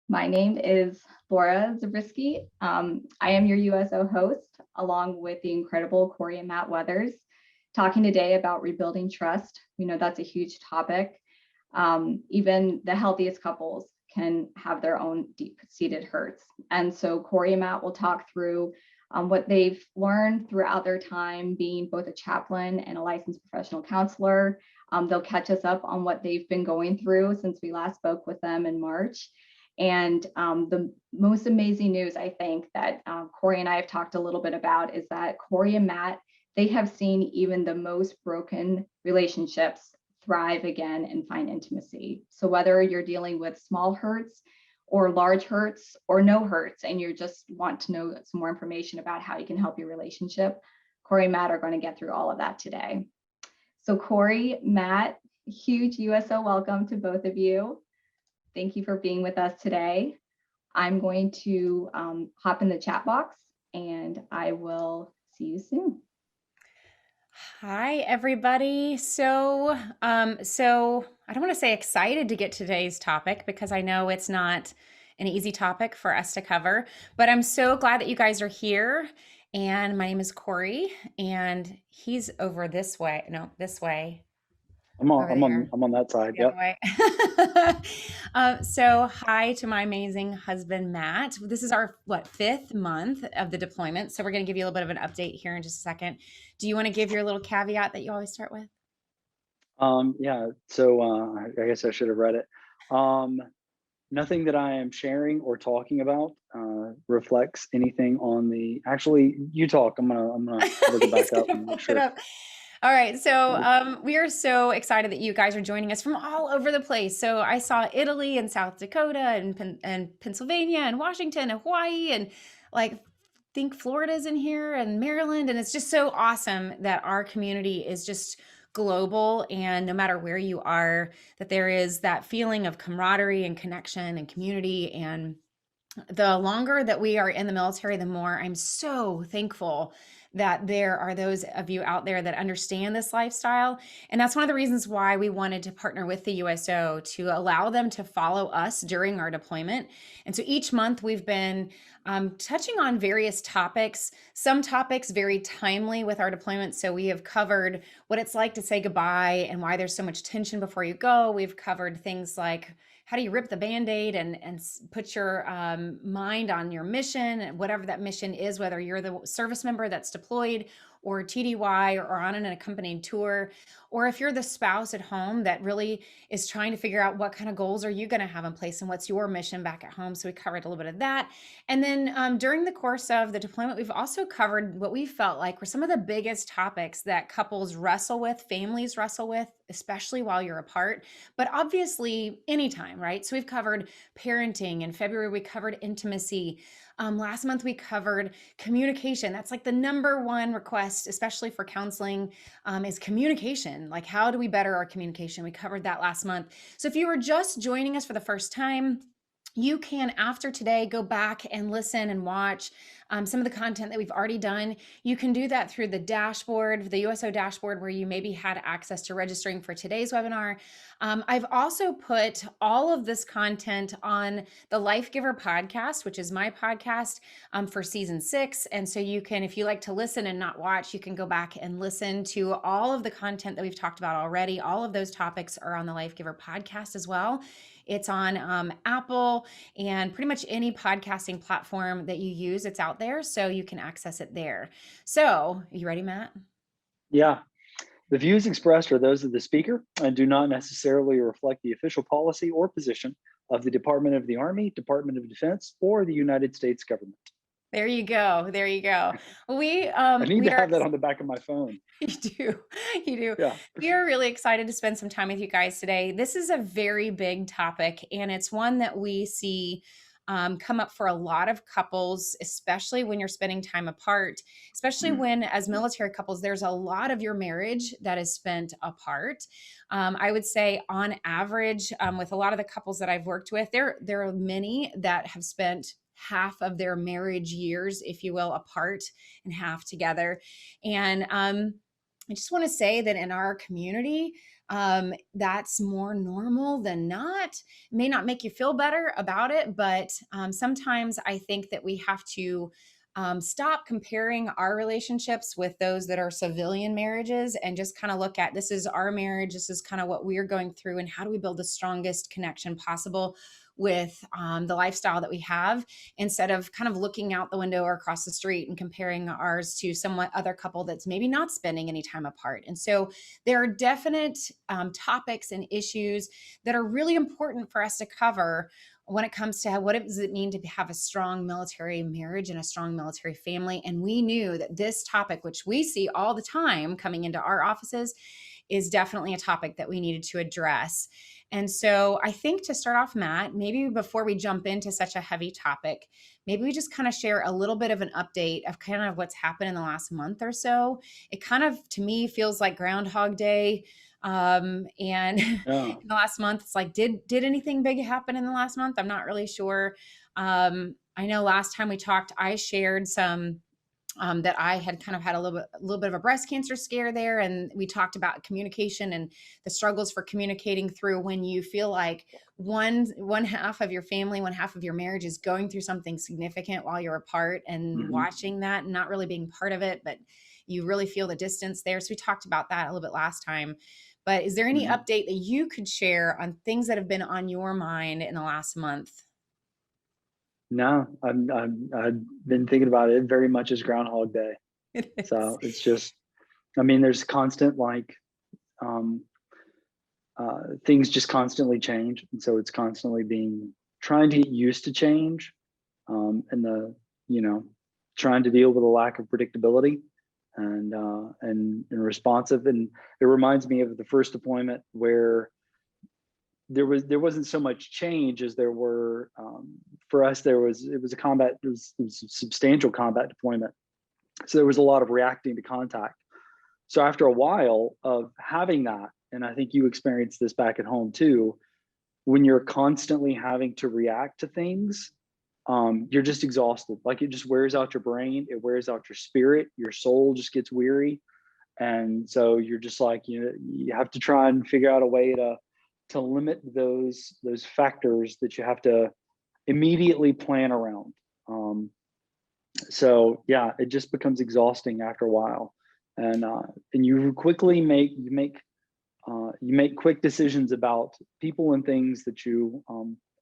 My name is Laura Zabriskie. I am your USO host, along with the incredible Corie and Matt Weathers, talking today about rebuilding trust. We know that's a huge topic. Even the healthiest couples can have their own deep-seated hurts. And so Corie and Matt will talk through what they've learned throughout their time being both a chaplain and a licensed professional counselor. They'll catch us up on what they've been going through since we last spoke with them in March. And the most amazing news, I think, that Corie and I have talked a little bit about is that Corie and Matt, they have seen even the most broken relationships thrive again and find intimacy. So whether you're dealing with small hurts or large hurts or no hurts, and you just want to know some more information about how you can help your relationship, Corie and Matt are going to get through all of that today. So Corie, Matt, huge USO welcome to both of you. Thank you for being with us today. I'm going to hop in the chat box and I will see you soon. Hi, everybody. So I don't want to say excited to get today's topic because I know it's not an easy topic for us to cover, but I'm so glad that you guys are here. And my name is Corie, and he's over this way. No, this way, I'm on, over I'm on, there. I'm on that side. The other Yep. way. So hi to my amazing husband, Matt. This is our, fifth month of the deployment. So we're going to give you a little bit of an update here in just a second. Do you want to give your little caveat that you always start with? Yeah. So I guess I should have read it. Um, Nothing that I am sharing or talking about reflects anything on the. Actually, you talk. I'm gonna look it He's back up gonna and make pull it sure. up. All right, so we are so excited that you guys are joining us from all over the place. So I saw Italy and South Dakota and Pennsylvania and Washington and Hawaii and like think Florida's in here and Maryland, and it's just so awesome that our community is just global, and no matter where you are, that there is that feeling of camaraderie and connection and community. And the longer that we are in the military, the more I'm so thankful that there are those of you out there that understand this lifestyle. And that's one of the reasons why we wanted to partner with the USO to allow them to follow us during our deployment. And so each month we've been touching on various topics, some topics very timely with our deployment. So we have covered what it's like to say goodbye and why there's so much tension before you go. We've covered things like how do you rip the Band-Aid and put your mind on your mission, whatever that mission is, whether you're the service member that's deployed or TDY or on an accompanied tour, or if you're the spouse at home that really is trying to figure out what kind of goals are you going to have in place and what's your mission back at home. So we covered a little bit of that. And then during the course of the deployment, we've also covered what we felt like were some of the biggest topics that couples wrestle with, families wrestle with, especially while you're apart, but obviously anytime, right? So we've covered parenting. In February, we covered intimacy. Last month, we covered communication. That's like the number one request, especially for counseling, is communication. Like, how do we better our communication? We covered that last month. So if you were just joining us for the first time, you can, after today, go back and listen and watch some of the content that we've already done. You can do that through the dashboard, the USO dashboard, where you maybe had access to registering for today's webinar. I've also put all of this content on the Life Giver podcast, which is my podcast for season 6. And so you can, if you like to listen and not watch, you can go back and listen to all of the content that we've talked about already. All of those topics are on the Life Giver podcast as well. It's on Apple and pretty much any podcasting platform that you use, it's out there, so you can access it there. So, are you ready, Matt? Yeah. The views expressed are those of the speaker and do not necessarily reflect the official policy or position of the Department of the Army, Department of Defense, or the United States government. There you go. There you go. We I need we to are have that on the back of my phone. you do. You do. Yeah. We are really excited to spend some time with you guys today. This is a very big topic, and it's one that we see come up for a lot of couples, especially when you're spending time apart, especially when, as military couples, there's a lot of your marriage that is spent apart. I would say, on average, with a lot of the couples that I've worked with, there are many that have spent half of their marriage years, if you will, apart and half together. And I just want to say that in our community, that's more normal than not. It may not make you feel better about it, but sometimes I think that we have to stop comparing our relationships with those that are civilian marriages and just kind of look at, this is our marriage, this is kind of what we're going through, and how do we build the strongest connection possible with the lifestyle that we have, instead of kind of looking out the window or across the street and comparing ours to somewhat other couple that's maybe not spending any time apart. And so there are definite topics and issues that are really important for us to cover when it comes to what does it mean to have a strong military marriage and a strong military family. And we knew that this topic, which we see all the time coming into our offices, is definitely a topic that we needed to address. And so I think to start off, Matt, maybe before we jump into such a heavy topic, maybe we just kind of share a little bit of an update of kind of what's happened in the last month or so. It kind of, to me, feels like Groundhog Day. And Yeah. in the last month, it's like, did anything big happen in the last month? I'm not really sure. I know last time we talked, I shared some that I had kind of had a little bit of a breast cancer scare there. And we talked about communication and the struggles for communicating through when you feel like one half of your family, one half of your marriage is going through something significant while you're apart, and watching that and not really being part of it, but you really feel the distance there. So we talked about that a little bit last time. But is there any update that you could share on things that have been on your mind in the last month? No, I've been thinking about it very much as Groundhog Day. It is. So it's just, I mean, there's constant things just constantly change, and so it's constantly trying to get used to change, and trying to deal with a lack of predictability and responsive. And it reminds me of the first deployment where there wasn't so much change as there were for us. It was a substantial combat deployment, so there was a lot of reacting to contact. So after a while of having that, and I think you experienced this back at home too, when you're constantly having to react to things, you're just exhausted. Like, it just wears out your brain, it wears out your spirit, your soul just gets weary. And so you're just like, you have to try and figure out a way to limit those factors that you have to immediately plan around. So yeah, it just becomes exhausting after a while, and you quickly make quick decisions about people and things that you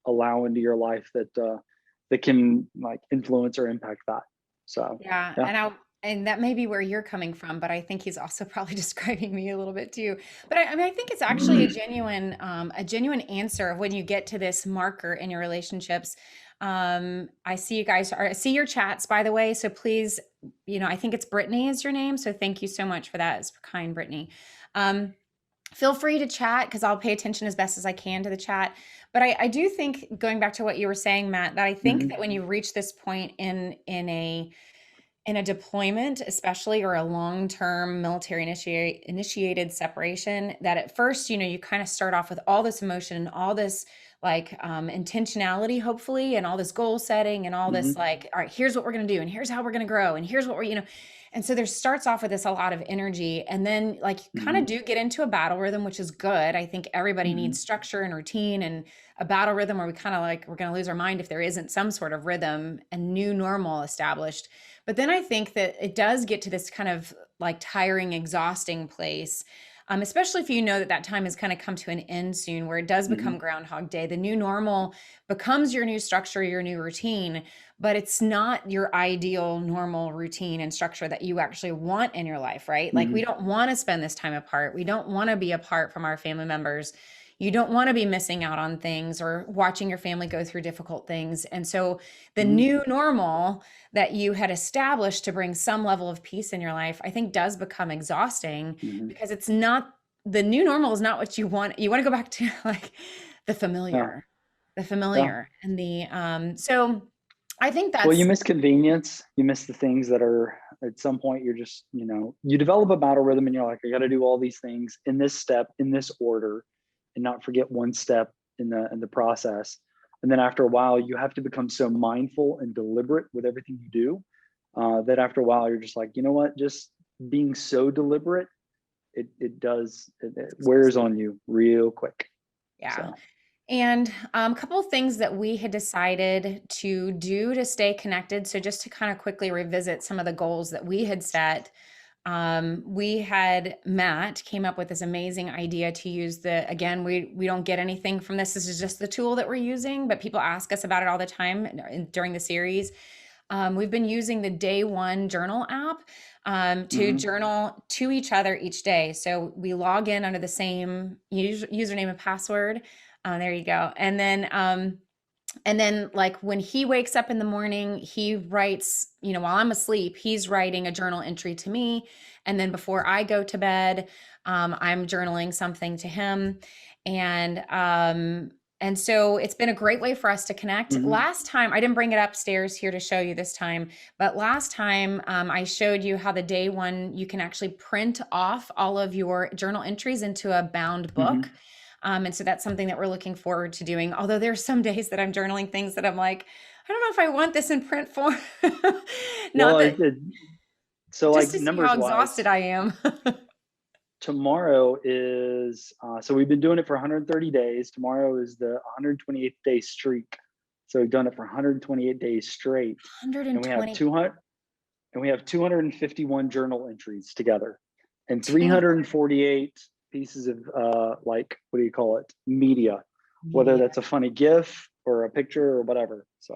allow into your life that can like influence or impact that. So yeah. And that may be where you're coming from, but I think he's also probably describing me a little bit too. But I mean, I think it's actually a genuine answer of when you get to this marker in your relationships. I see you guys I see your chats, by the way. So please, I think it's Brittany is your name. So thank you so much for that. It's kind, Brittany. Feel free to chat, because I'll pay attention as best as I can to the chat. But I do think, going back to what you were saying, Matt, that I think that when you reach this point in a deployment, especially, or a long-term military initiated separation, that at first, you kind of start off with all this emotion and all this intentionality, hopefully, and all this goal setting and all this all right, here's what we're going to do, and here's how we're going to grow, and here's what we're, and so there starts off with this a lot of energy, and then you kind of do get into a battle rhythm, which is good. I think everybody needs structure and routine, and a battle rhythm where we kind of we're going to lose our mind if there isn't some sort of rhythm and new normal established. But then I think that it does get to this kind of tiring, exhausting place, especially if that time has kind of come to an end soon, where it does become Groundhog Day. The new normal becomes your new structure, your new routine, but it's not your ideal normal routine and structure that you actually want in your life, right? We don't want to spend this time apart. We don't want to be apart from our family members. You don't want to be missing out on things or watching your family go through difficult things. And so the new normal that you had established to bring some level of peace in your life, I think does become exhausting, because it's not, the new normal is not what you want. You want to go back to the familiar, and the, so I think that's. Well, you miss convenience. You miss the things that are, at some point, you're just, you develop a battle rhythm and you're like, I got to do all these things in this step, in this order, and not forget one step in the process. And then after a while, you have to become so mindful and deliberate with everything you do that after a while, you're just like, you know what, just being so deliberate it wears on you real quick. Yeah. So. And a couple of things that we had decided to do to stay connected. So just to kind of quickly revisit some of the goals that we had set. We had Matt came up with this amazing idea to use again, we don't get anything from this. This is just the tool that we're using, but people ask us about it all the time during the series. We've been using the Day One Journal app to journal to each other each day. So we log in under the same username and password. There you go. And then like when he wakes up in the morning, he writes, while I'm asleep, he's writing a journal entry to me. And then before I go to bed, I'm journaling something to him. And so it's been a great way for us to connect. Last time, I didn't bring it upstairs here to show you this time, but last time I showed you how the Day One, you can actually print off all of your journal entries into a bound book. And so that's something that we're looking forward to doing. Although there's some days that I'm journaling things that I'm like, I don't know if I want this in print form. So just like to see numbers how exhausted I am. Tomorrow is, so we've been doing it for 130 days. Tomorrow is the 128th day streak. So we've done it for 128 days straight. 120. And we have 251 journal entries together and 348 pieces of like, what do you call it? Media, whether that's a funny GIF or a picture or whatever. So.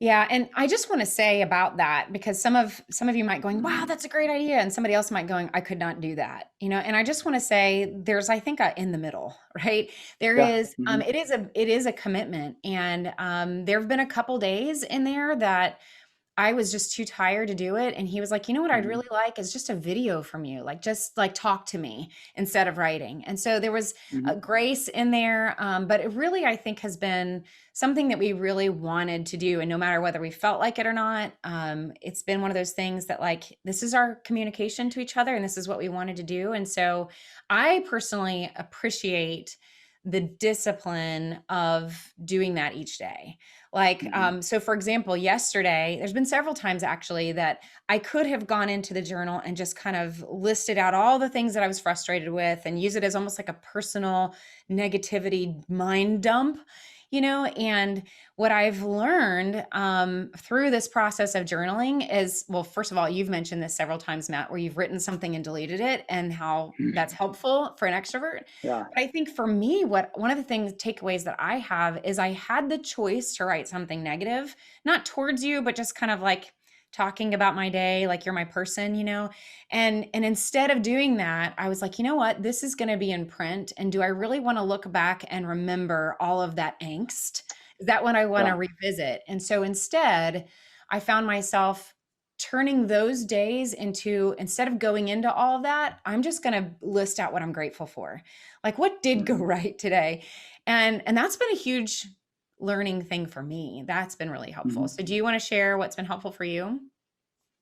Yeah. And I just want to say about that, because some of you might going, wow, that's a great idea. And somebody else might going, I could not do that, and I just want to say there's, I think, in the middle, right? There is, it is a commitment. And there've been a couple days in there that I was just too tired to do it. And he was like, what I'd really like is just a video from you, like, just like talk to me instead of writing. And so there was a grace in there. But it really, I think, has been something that we really wanted to do. And no matter whether we felt like it or not, it's been one of those things that, like, this is our communication to each other and this is what we wanted to do. And so I personally appreciate the discipline of doing that each day. Like, so for example, yesterday, there's been several times actually that I could have gone into the journal and just kind of listed out all the things that I was frustrated with and use it as almost like a personal negativity mind dump. And what I've learned through this process of journaling is, well, first of all, you've mentioned this several times, Matt, where you've written something and deleted it and how that's helpful for an extrovert. Yeah. But I think for me, one of the takeaways that I have is I had the choice to write something negative, not towards you, but just kind of like talking about my day, like you're my person, and instead of doing that, I was like, you know what, this is going to be in print. And do I really want to look back and remember all of that angst? Is that what I want to revisit? And so instead, I found myself turning those days into, instead of going into all of that, I'm just going to list out what I'm grateful for. Like, what did go right today? And that's been a huge learning thing for me. That's been really helpful. So do you want to share what's been helpful for you?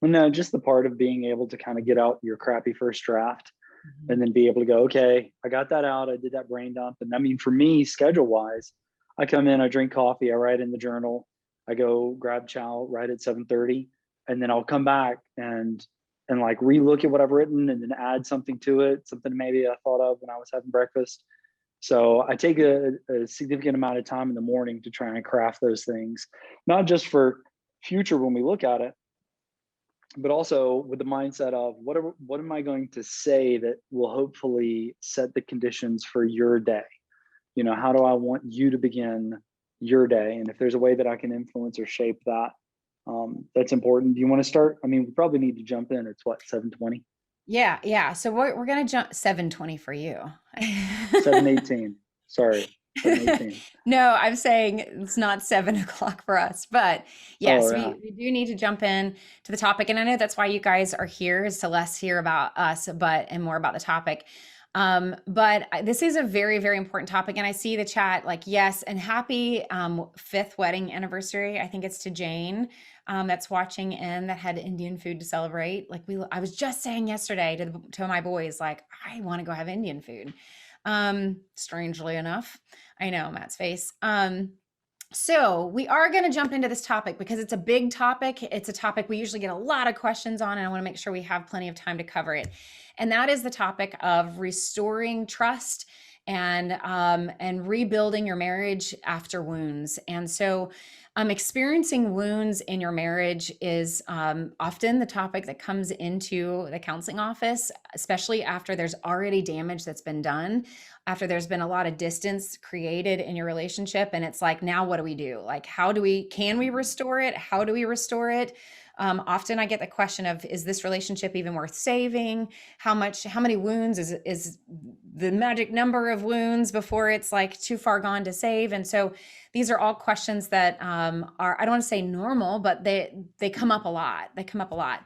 Well, no, just the part of being able to kind of get out your crappy first draft and then be able to go, okay, I got that out. I did that brain dump. And I mean, for me, schedule wise, I come in, I drink coffee, I write in the journal, I go grab chow right at 7:30, and then I'll come back and like relook at what I've written and then add something to it, something maybe I thought of when I was having breakfast. So I take a significant amount of time in the morning to try and craft those things, not just for future when we look at it, but also with the mindset of what am I going to say that will hopefully set the conditions for your day? How do I want you to begin your day? And if there's a way that I can influence or shape that, that's important. Do you want to start? I mean, we probably need to jump in. It's what, 7:20? Yeah. So we're going to jump 7:20 for you. 7:18. Sorry. 7:18. No, I'm saying it's not 7 o'clock for us, but yes, we do need to jump in to the topic. And I know that's why you guys are here, is to less hear about us, and more about the topic. But this is a very, very important topic. And I see the chat, like, yes, and happy 5th wedding anniversary. I think it's to Jane that's watching in, that had Indian food to celebrate. Like, I was just saying yesterday to my boys, like, I want to go have Indian food. Strangely enough, I know Matt's face. So we are going to jump into this topic because it's a big topic. It's a topic we usually get a lot of questions on, and I want to make sure we have plenty of time to cover it. And that is the topic of restoring trust and rebuilding your marriage after wounds. And so, experiencing wounds in your marriage is often the topic that comes into the counseling office, especially after there's already damage that's been done, after there's been a lot of distance created in your relationship. And it's like, now what do we do? Like, can we restore it? How do we restore it? Often I get the question of, is this relationship even worth saving? How many wounds is the magic number of wounds before it's like too far gone to save? And so these are all questions that are, I don't want to say normal, but they come up a lot. They come up a lot.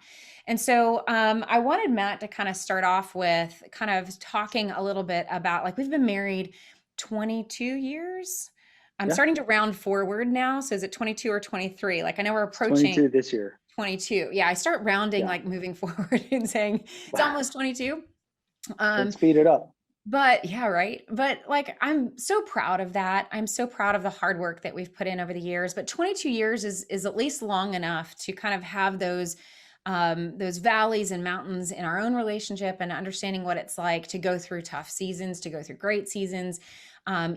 And so I wanted Matt to kind of start off with kind of talking a little bit about, like, we've been married 22 years. I'm Yeah. starting to round forward now. So is it 22 or 23? Like, I know we're It's approaching 22 this year. 22. Yeah, I start rounding, Yeah. like moving forward and saying it's Wow. almost 22. Let's speed it up. But yeah, right. But like, I'm so proud of that. I'm so proud of the hard work that we've put in over the years. But 22 years is at least long enough to kind of have those valleys and mountains in our own relationship, and understanding what it's like to go through tough seasons, to go through great seasons,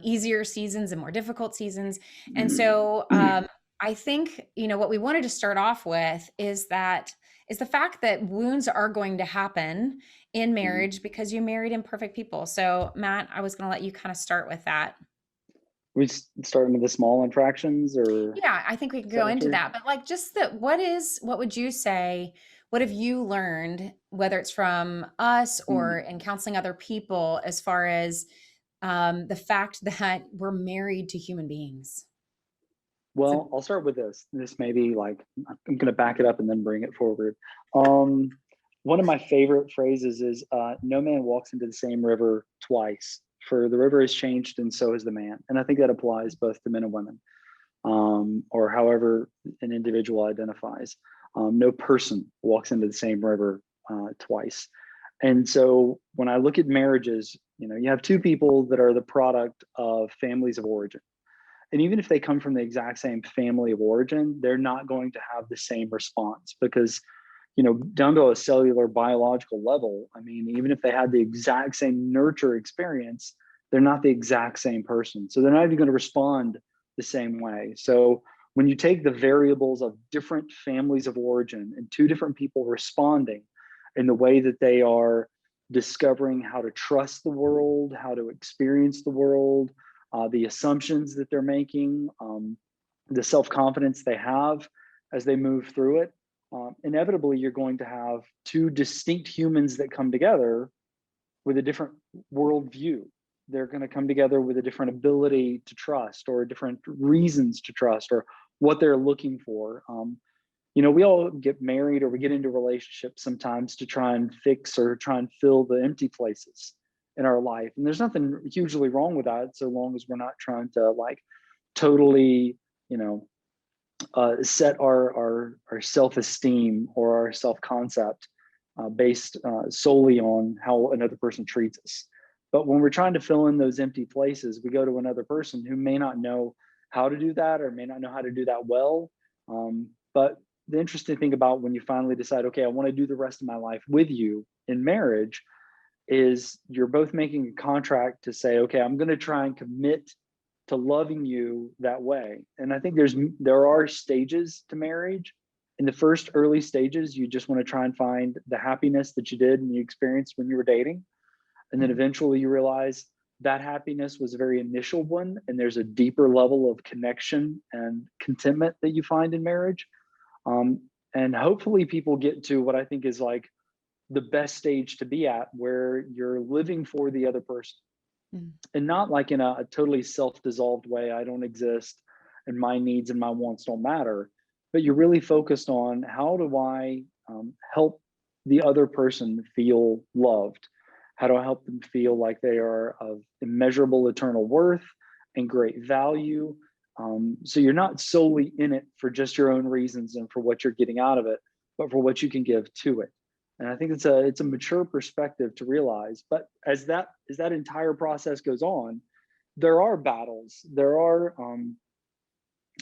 easier seasons and more difficult seasons. And so I think, what we wanted to start off with is the fact that wounds are going to happen in marriage because you married imperfect people. So Matt, I was going to let you kind of start with that. We starting with the small infractions, or Yeah, I think we can is that go what into you're? that. But like, just what would you say, what have you learned, whether it's from us or in counseling other people, as far as the fact that we're married to human beings? Well, I'll start with this. This may be like, I'm going to back it up and then bring it forward. Um, One of my favorite phrases is, no man walks into the same river twice, for the river has changed and so has the man. And I think that applies both to men and women, or however an individual identifies. No person walks into the same river twice. And so when I look at marriages, you have two people that are the product of families of origin. And even if they come from the exact same family of origin, they're not going to have the same response because, down to a cellular biological level, I mean, even if they had the exact same nurture experience, they're not the exact same person. So they're not even going to respond the same way. So when you take the variables of different families of origin and two different people responding in the way that they are discovering how to trust the world, how to experience the world, the assumptions that they're making, the self-confidence they have as they move through it, inevitably you're going to have two distinct humans that come together with a different worldview. They're going to come together with a different ability to trust, or different reasons to trust, or what they're looking for. We all get married or we get into relationships sometimes to try and fix or try and fill the empty places in our life. And there's nothing hugely wrong with that, so long as we're not trying to like totally, set our self-esteem or our self-concept based solely on how another person treats us. But when we're trying to fill in those empty places, we go to another person who may not know how to do that, or may not know how to do that well. But the interesting thing about when you finally decide, okay, I want to do the rest of my life with you in marriage, is you're both making a contract to say, okay, I'm going to try and commit to loving you that way. And I think there are stages to marriage. In the first early stages, you just want to try and find the happiness that you did and you experienced when you were dating. And then eventually you realize that happiness was a very initial one, and there's a deeper level of connection and contentment that you find in marriage. And hopefully people get to what I think is like the best stage to be at, where you're living for the other person, and not like in a totally self-dissolved way. I don't exist and my needs and my wants don't matter, but you're really focused on, how do I help the other person feel loved? How do I help them feel like they are of immeasurable eternal worth and great value? So you're not solely in it for just your own reasons and for what you're getting out of it, but for what you can give to it. And I think it's a mature perspective to realize. But as that entire process goes on, there are battles. There are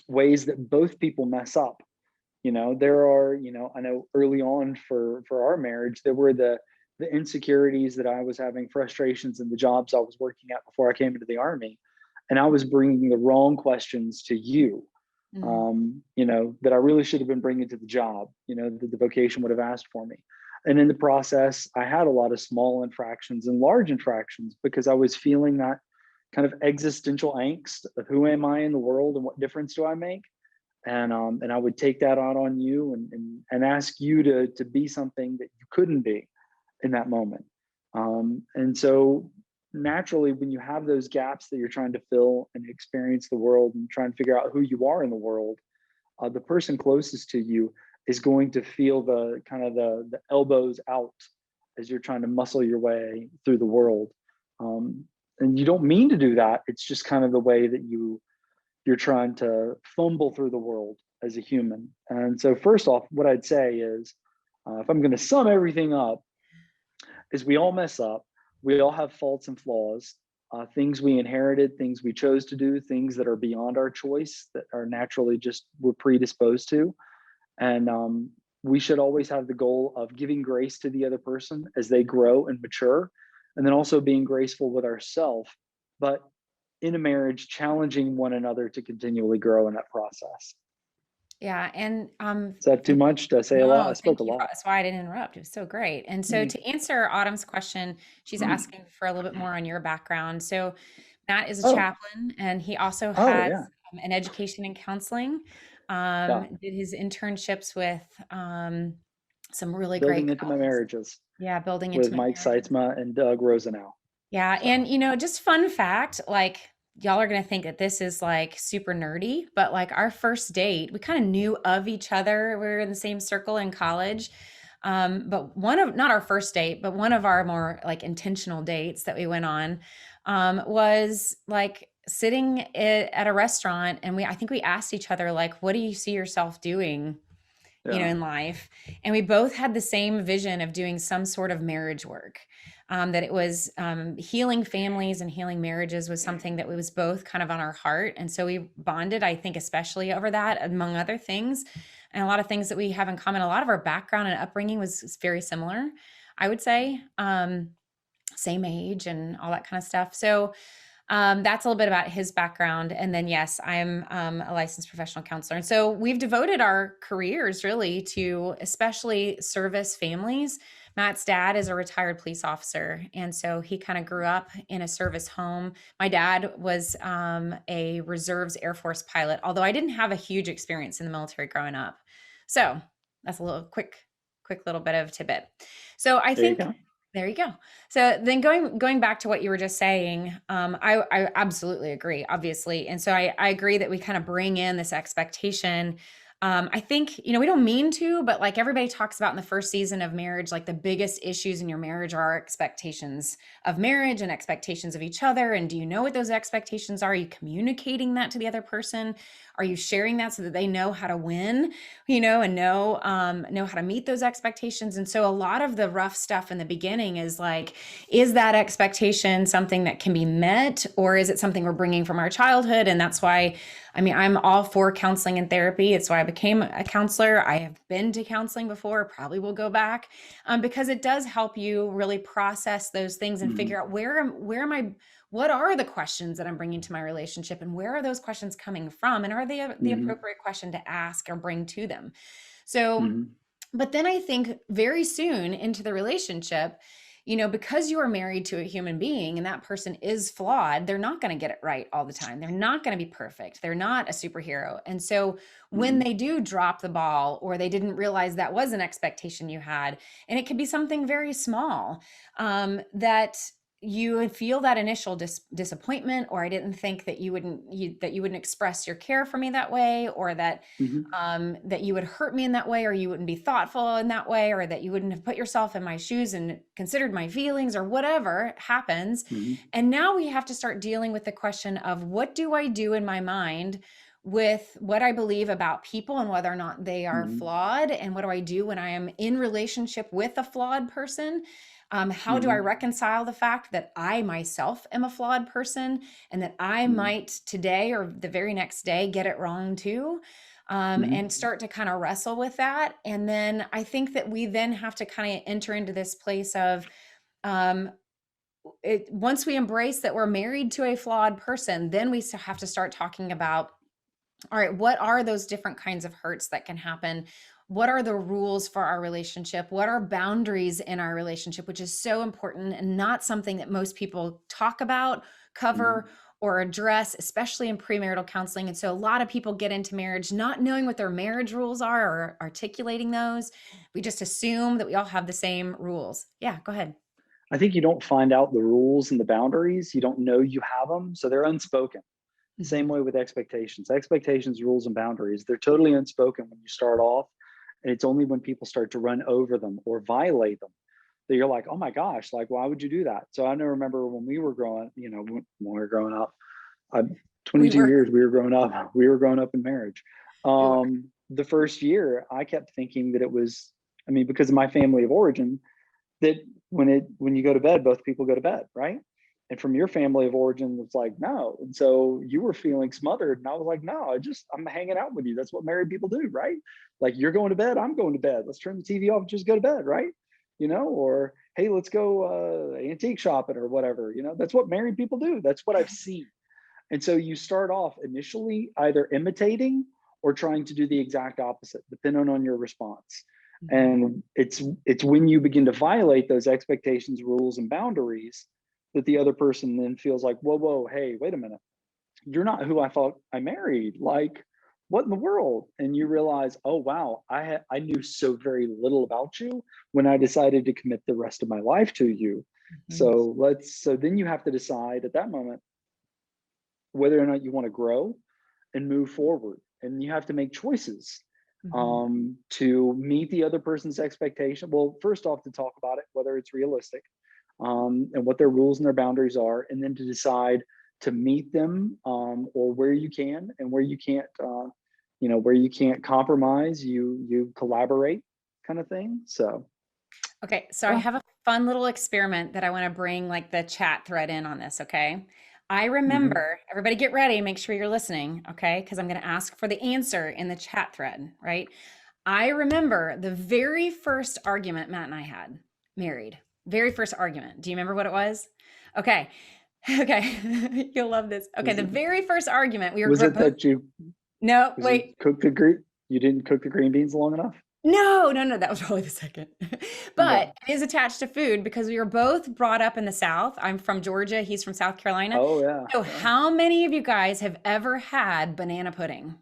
ways that both people mess up. There are, I know early on for our marriage, there were the insecurities that I was having, frustrations in the jobs I was working at before I came into the Army, and I was bringing the wrong questions to you, Mm. that I really should have been bringing to the job, that the vocation would have asked for me. And in the process, I had a lot of small infractions and large infractions because I was feeling that kind of existential angst of who am I in the world and what difference do I make? And I would take that out on you and ask you to be something that you couldn't be in that moment. And so naturally, when you have those gaps that you're trying to fill and experience the world and try and figure out who you are in the world, the person closest to you is going to feel the kind of the elbows out as you're trying to muscle your way through the world. And you don't mean to do that. It's just kind of the way that you're trying to fumble through the world as a human. And so first off, what I'd say is, if I'm going to sum everything up, is we all mess up. We all have faults and flaws, things we inherited, things we chose to do, things that are beyond our choice that are naturally just we're predisposed to. And we should always have the goal of giving grace to the other person as they grow and mature, and then also being graceful with ourselves. But in a marriage, challenging one another to continually grow in that process. Yeah. And Is that too much? Did I say a lot? I no, spoke thank a you. lot. That's why I didn't interrupt. It was so great. And so to answer Autumn's question, she's asking for a little bit more on your background. So Matt is a Oh, chaplain, and he also oh has yeah, an education in counseling. yeah. Did his internships with some really great Building intimate colleagues. marriages Yeah, building with intimate Mike marriages. Seitzma and Doug Rosenau. Yeah, So, and just fun fact, like y'all are gonna think that this is like super nerdy, but like our first date, we kind of knew of each other. We were in the same circle in college. But one of not our first date, but one of our more like intentional dates that we went on was like sitting at a restaurant, and I think we asked each other like, what do you see yourself doing, yeah. in life? And we both had the same vision of doing some sort of marriage work. That it was healing families and healing marriages was something that was both kind of on our heart. And so we bonded, I think, especially over that, among other things. And a lot of things that we have in common. A lot of our background and upbringing was very similar, I would say. Same age and all that kind of stuff. So that's a little bit about his background. And then, yes, I'm a licensed professional counselor. And so we've devoted our careers really to especially service families. Matt's dad is a retired police officer. And so he kind of grew up in a service home. My dad was a reserves Air Force pilot, although I didn't have a huge experience in the military growing up. So that's a little quick little bit of tidbit. So I There you think go. there you go. So then going back to what you were just saying, I absolutely agree, obviously. And so I agree that we kind of bring in this expectation. I think, we don't mean to, but like everybody talks about in the first season of marriage, like the biggest issues in your marriage are expectations of marriage and expectations of each other. And do you know what those expectations are? Are you communicating that to the other person? Are you sharing that so that they know how to win, and know how to meet those expectations? And so a lot of the rough stuff in the beginning is like, is that expectation something that can be met, or is it something we're bringing from our childhood? And that's why, I'm all for counseling and therapy. It's why I became a counselor. I have been to counseling before, probably will go back, because it does help you really process those things and figure out where am I, what are the questions that I'm bringing to my relationship, and where are those questions coming from? And are they the appropriate question to ask or bring to them? So, but then I think very soon into the relationship, because you are married to a human being and that person is flawed, they're not going to get it right all the time. They're not going to be perfect. They're not a superhero. And so when they do drop the ball, or they didn't realize that was an expectation you had, and it could be something very small, that you would feel that initial disappointment, or I didn't think that you wouldn't express your care for me that way, or that that you would hurt me in that way, or you wouldn't be thoughtful in that way, or that you wouldn't have put yourself in my shoes and considered my feelings, or whatever happens. And now we have to start dealing with the question of, what do I do in my mind with what I believe about people and whether or not they are flawed? And what do I do when I am in relationship with a flawed person? How do I reconcile the fact that I myself am a flawed person and that I might today or the very next day get it wrong too? And start to kind of wrestle with that. And then I think that we then have to kind of enter into this place of, once we embrace that we're married to a flawed person, then we have to start talking about, all right, what are those different kinds of hurts that can happen? What are the rules for our relationship? What are boundaries in our relationship, which is so important and not something that most people talk about, cover, or address, especially in premarital counseling. And so a lot of people get into marriage not knowing what their marriage rules are or articulating those. We just assume that we all have the same rules. Yeah, go ahead. I think you don't find out the rules and the boundaries. You don't know you have them. So they're unspoken. Same way with expectations. Expectations, rules, and boundaries, they're totally unspoken when you start off. And it's only when people start to run over them or violate them that you're like, oh my gosh, like, why would you do that? So I remember when we were growing, when we were growing up, 22 years we were growing up in marriage. The first year I kept thinking that it was, because of my family of origin, that when you go to bed, both people go to bed, right? And from your family of origin, it's like, no. And so you were feeling smothered. And I was like, no, I'm hanging out with you. That's what married people do, right? Like, you're going to bed, I'm going to bed. Let's turn the TV off and just go to bed, right? Or, hey, let's go antique shopping or whatever. That's what married people do. That's what I've seen. And so you start off initially either imitating or trying to do the exact opposite, depending on your response. And it's when you begin to violate those expectations, rules, and boundaries that the other person then feels like, whoa, hey, wait a minute. You're not who I thought I married. Like, what in the world? And you realize, oh, wow, I knew so very little about you when I decided to commit the rest of my life to you. So then you have to decide at that moment whether or not you want to grow and move forward. And you have to make choices to meet the other person's expectation. Well, first off, to talk about it, whether it's realistic, and what their rules and their boundaries are, and then to decide to meet them, or where you can and where you can't, where you can't compromise, you collaborate, kind of thing. So. Okay, so I have a fun little experiment that I want to bring like the chat thread in on this, okay? I remember, everybody get ready, make sure you're listening, okay? Because I'm going to ask for the answer in the chat thread, right? I remember the very first argument Matt and I had, married. Very first argument. Do you remember what it was? Okay. You'll love this. Okay, the very first argument we were. Was it that you? No, wait. You didn't cook the green beans long enough? No, that was probably the second. But it is attached to food because we were both brought up in the South. I'm from Georgia. He's from South Carolina. Oh, yeah. So how many of you guys have ever had banana pudding?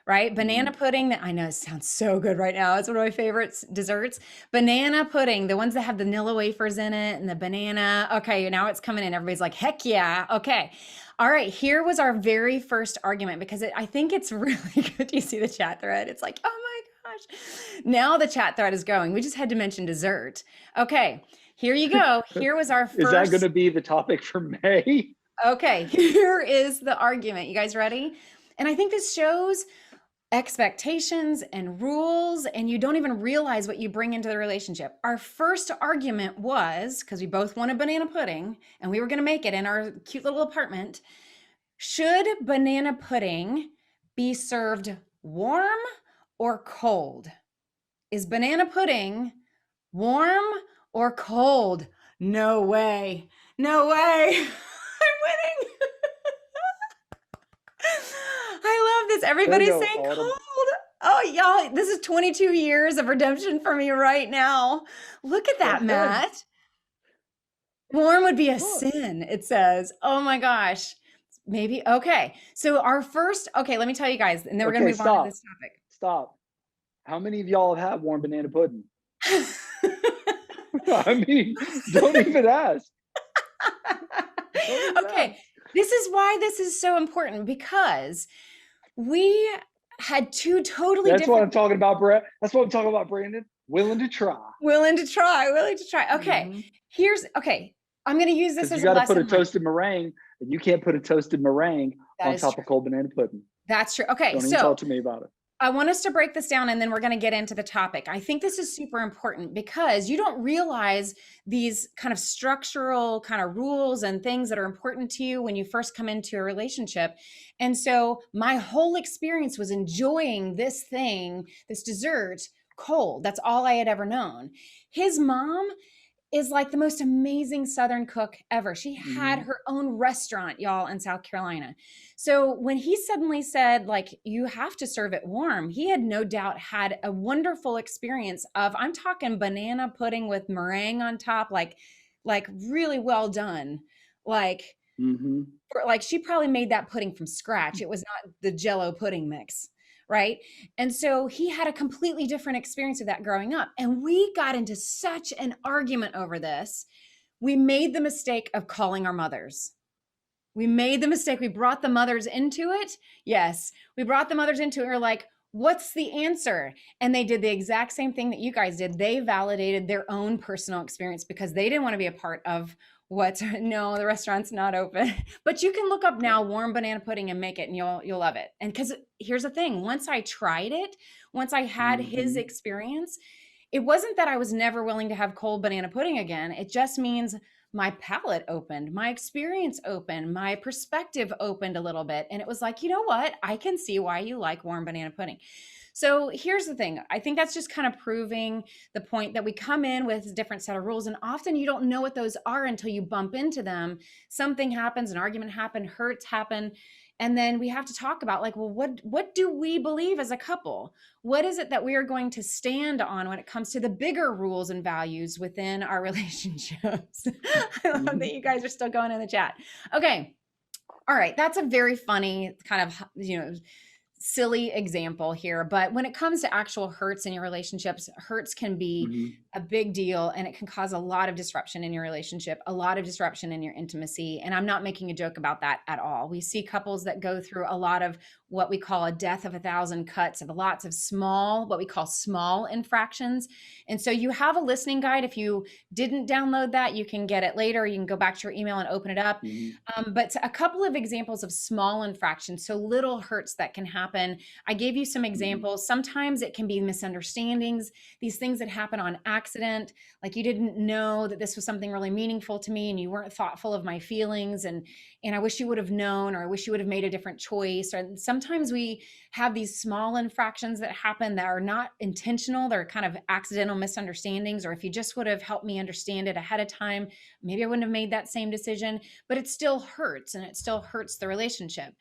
Right? Banana pudding, that I know sounds so good right now. It's one of my favorite desserts. Banana pudding, the ones that have the Nilla wafers in it and the banana. Okay, now it's coming in. Everybody's like, heck yeah. Okay. All right. Here was our very first argument because I think it's really good. Do you see the chat thread? It's like, oh my gosh. Now the chat thread is going. We just had to mention dessert. Okay. Here you go. Here was our first. Is that going to be the topic for May? Okay. Here is the argument. You guys ready? And I think this shows expectations and rules, and you don't even realize what you bring into the relationship. Our first argument was, because we both wanted banana pudding and we were going to make it in our cute little apartment, should banana pudding be served warm or cold? Is banana pudding warm or cold? No way. No way. I'm winning. I love this. Everybody's saying cold. Oh, y'all, this is 22 years of redemption for me right now. Look at that, Matt. Warm would be a sin, it says. Oh my gosh. Maybe. Okay. So our first, let me tell you guys, and then we're going to move on to this topic. Stop. How many of y'all have had warm banana pudding? I mean, don't even ask. Okay. This is why this is so important, because we had two totally different. That's what I'm talking about, Brett. That's what I'm talking about, Brandon. Willing to try. Okay. I'm going to use this as a lesson. You got to put a toasted meringue, and you can't put a toasted meringue on top of cold banana pudding. That's true. Okay. Don't even talk to me about it. I want us to break this down and then we're going to get into the topic. I think this is super important because you don't realize these kind of structural kind of rules and things that are important to you when you first come into a relationship. And so my whole experience was enjoying this thing, this dessert, cold. That's all I had ever known. His mom is like the most amazing Southern cook ever. She had her own restaurant, y'all, in South Carolina. So when he suddenly said, like, you have to serve it warm, he had no doubt had a wonderful experience of, I'm talking banana pudding with meringue on top, like really well done. Like, like she probably made that pudding from scratch. It was not the Jello pudding mix, right? And so he had a completely different experience of that growing up. And we got into such an argument over this. We made the mistake of calling our mothers. We made the mistake. We brought the mothers into it. Yes, we brought the mothers into it. We're like, what's the answer? And they did the exact same thing that you guys did. They validated their own personal experience because they didn't want to be a part of what, no, the restaurant's not open. But you can look up now warm banana pudding and make it and you'll love it. And because here's the thing, once I tried it, once I had his experience, it wasn't that I was never willing to have cold banana pudding again. It just means my palate opened, my experience opened, my perspective opened a little bit. And it was like, you know what? I can see why you like warm banana pudding. So here's the thing. I think that's just kind of proving the point that we come in with a different set of rules. And often you don't know what those are until you bump into them. Something happens, an argument happened, hurts happen. And then we have to talk about like, well, what do we believe as a couple? What is it that we are going to stand on when it comes to the bigger rules and values within our relationships? I love that you guys are still going in the chat. Okay. All right. That's a very funny kind of, silly example here, but when it comes to actual hurts in your relationships, hurts can be a big deal and it can cause a lot of disruption in your relationship, a lot of disruption in your intimacy. And I'm not making a joke about that at all. We see couples that go through a lot of what we call a death of 1,000 cuts, of lots of small, what we call small infractions. And so you have a listening guide. If you didn't download that, you can get it later. You can go back to your email and open it up. But a couple of examples of small infractions, so little hurts that can happen. I gave you some examples. Sometimes it can be misunderstandings, these things that happen on accident, like you didn't know that this was something really meaningful to me and you weren't thoughtful of my feelings, and I wish you would have known, or I wish you would have made a different choice. Or sometimes we have these small infractions that happen that are not intentional. They're kind of accidental misunderstandings, or if you just would have helped me understand it ahead of time, maybe I wouldn't have made that same decision, but it still hurts and it still hurts the relationship.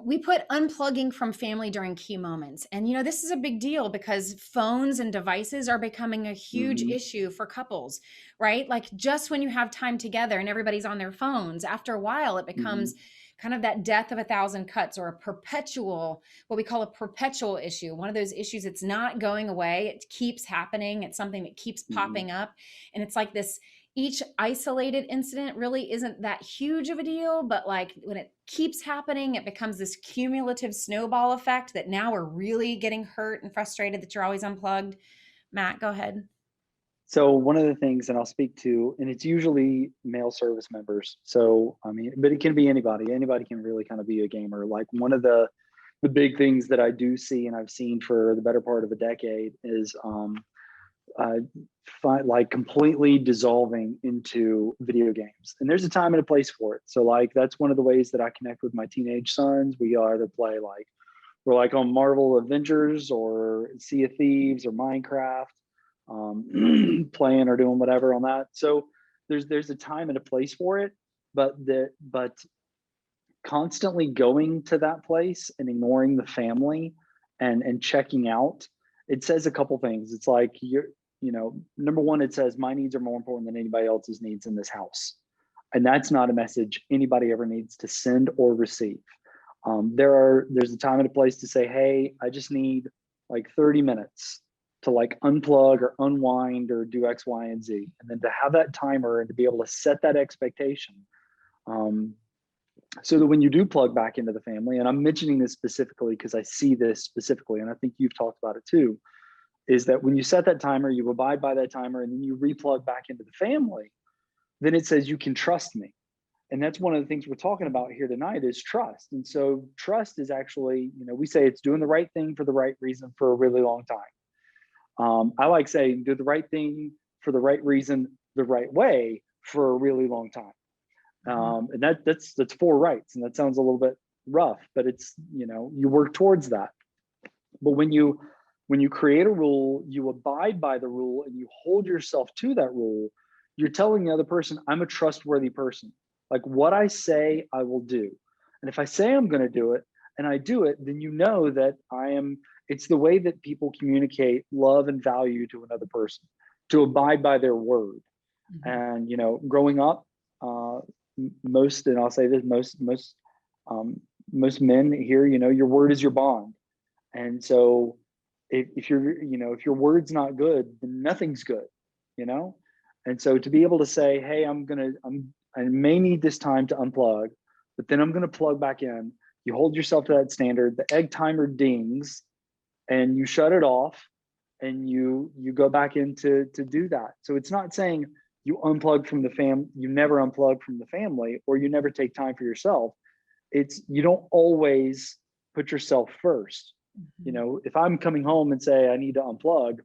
We put unplugging from family during key moments. And, this is a big deal because phones and devices are becoming a huge issue for couples, right? Like just when you have time together and everybody's on their phones, after a while, it becomes kind of that death of 1,000 cuts, or a perpetual, what we call a perpetual issue. One of those issues that's not going away. It keeps happening. It's something that keeps popping up. And it's like this, each isolated incident really isn't that huge of a deal, but like when it keeps happening, it becomes this cumulative snowball effect that now we're really getting hurt and frustrated that you're always unplugged. Matt, go ahead. So one of the things, and I'll speak to, and it's usually male service members. So, I mean, but it can be anybody. Anybody can really kind of be a gamer. Like one of the big things that I do see, and I've seen for the better part of a decade, is like completely dissolving into video games. And there's a time and a place for it. So like, that's one of the ways that I connect with my teenage sons. We either play like, we're like on Marvel Avengers or Sea of Thieves or Minecraft, playing or doing whatever on that. So there's a time and a place for it, but constantly going to that place and ignoring the family and checking out, it says a couple things. It's like, number one, it says my needs are more important than anybody else's needs in this house. And that's not a message anybody ever needs to send or receive. There's a time and a place to say, hey, I just need like 30 minutes to like unplug or unwind or do X, Y, and Z. And then to have that timer and to be able to set that expectation. So that when you do plug back into the family, and I'm mentioning this specifically because I see this specifically, and I think you've talked about it too, is that when you set that timer, you abide by that timer, and then you replug back into the family, then it says you can trust me. And that's one of the things we're talking about here tonight is trust. And so trust is actually, we say it's doing the right thing for the right reason for a really long time. I like saying do the right thing for the right reason, the right way for a really long time. And that's 4 rights. And that sounds a little bit rough, but it's, you work towards that. But when you create a rule, you abide by the rule and you hold yourself to that rule, you're telling the other person, I'm a trustworthy person. Like what I say, I will do. And if I say I'm going to do it and I do it, then you know that it's the way that people communicate love and value to another person, to abide by their word. And, growing up, most, and I'll say this, most men here, your word is your bond. And so if your word's not good, then nothing's good, And so to be able to say, hey, I may need this time to unplug, but then I'm going to plug back in. You hold yourself to that standard. The egg timer dings and you shut it off and you go back in to do that. So it's not saying you unplug from you never unplug from the family, or you never take time for yourself. It's, you don't always put yourself first. If I'm coming home and say I need to unplug,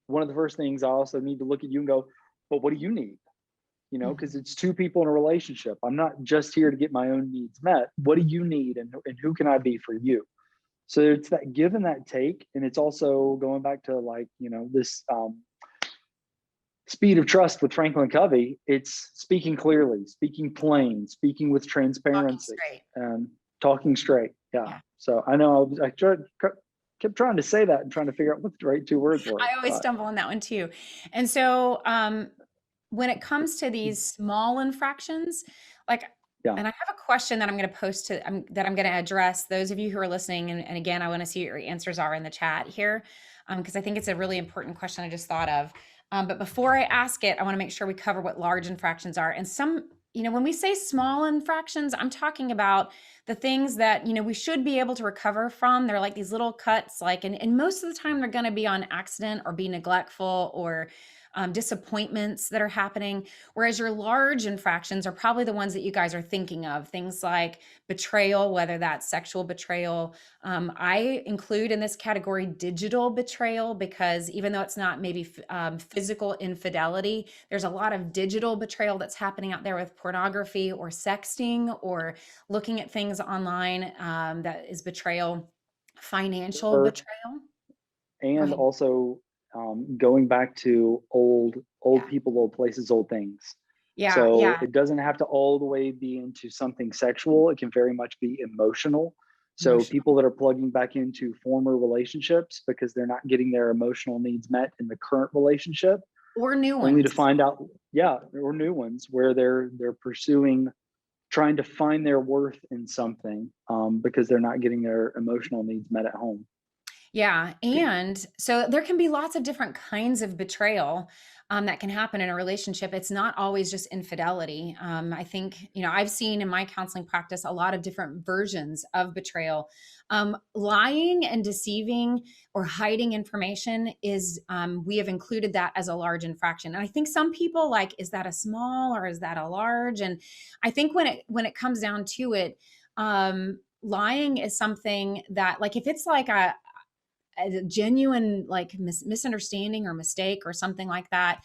one of the first things I also need to look at you and go, but what do you need? Because it's 2 people in a relationship. I'm not just here to get my own needs met. What do you need, and who can I be for you? So it's that give and that take. And it's also going back to this speed of trust with Franklin Covey. It's speaking clearly, speaking plain, speaking with transparency, and talking straight. Yeah. So I know I kept trying to say that and trying to figure out what the right 2 words were. I always stumble on that one too. And so when it comes to these small infractions, and I have a question that I'm going to post that I'm going to address those of you who are listening. And again, I want to see what your answers are in the chat here, because I think it's a really important question I just thought of. But before I ask it, I want to make sure we cover what large infractions are. And some, when we say small infractions, I'm talking about the things that, we should be able to recover from. They're like these little cuts, and most of the time they're going to be on accident or be neglectful or disappointments that are happening. Whereas your large infractions are probably the ones that you guys are thinking of. Things like betrayal, whether that's sexual betrayal. I include in this category digital betrayal, because even though it's not maybe physical infidelity, there's a lot of digital betrayal that's happening out there with pornography or sexting or looking at things online that is betrayal, financial betrayal. And also going back to old people, old places, old things. So it doesn't have to all the way be into something sexual. It can very much be emotional. So people that are plugging back into former relationships because they're not getting their emotional needs met in the current relationship, or new ones, only to find out, or new ones where they're trying to find their worth in something because they're not getting their emotional needs met at home. Yeah. And so there can be lots of different kinds of betrayal that can happen in a relationship. It's not always just infidelity. I think, I've seen in my counseling practice a lot of different versions of betrayal. Lying and deceiving or hiding information is, we have included that as a large infraction. And I think some people is that a small or is that a large? And I think when it comes down to it, lying is something that if it's a genuine misunderstanding or mistake or something like that,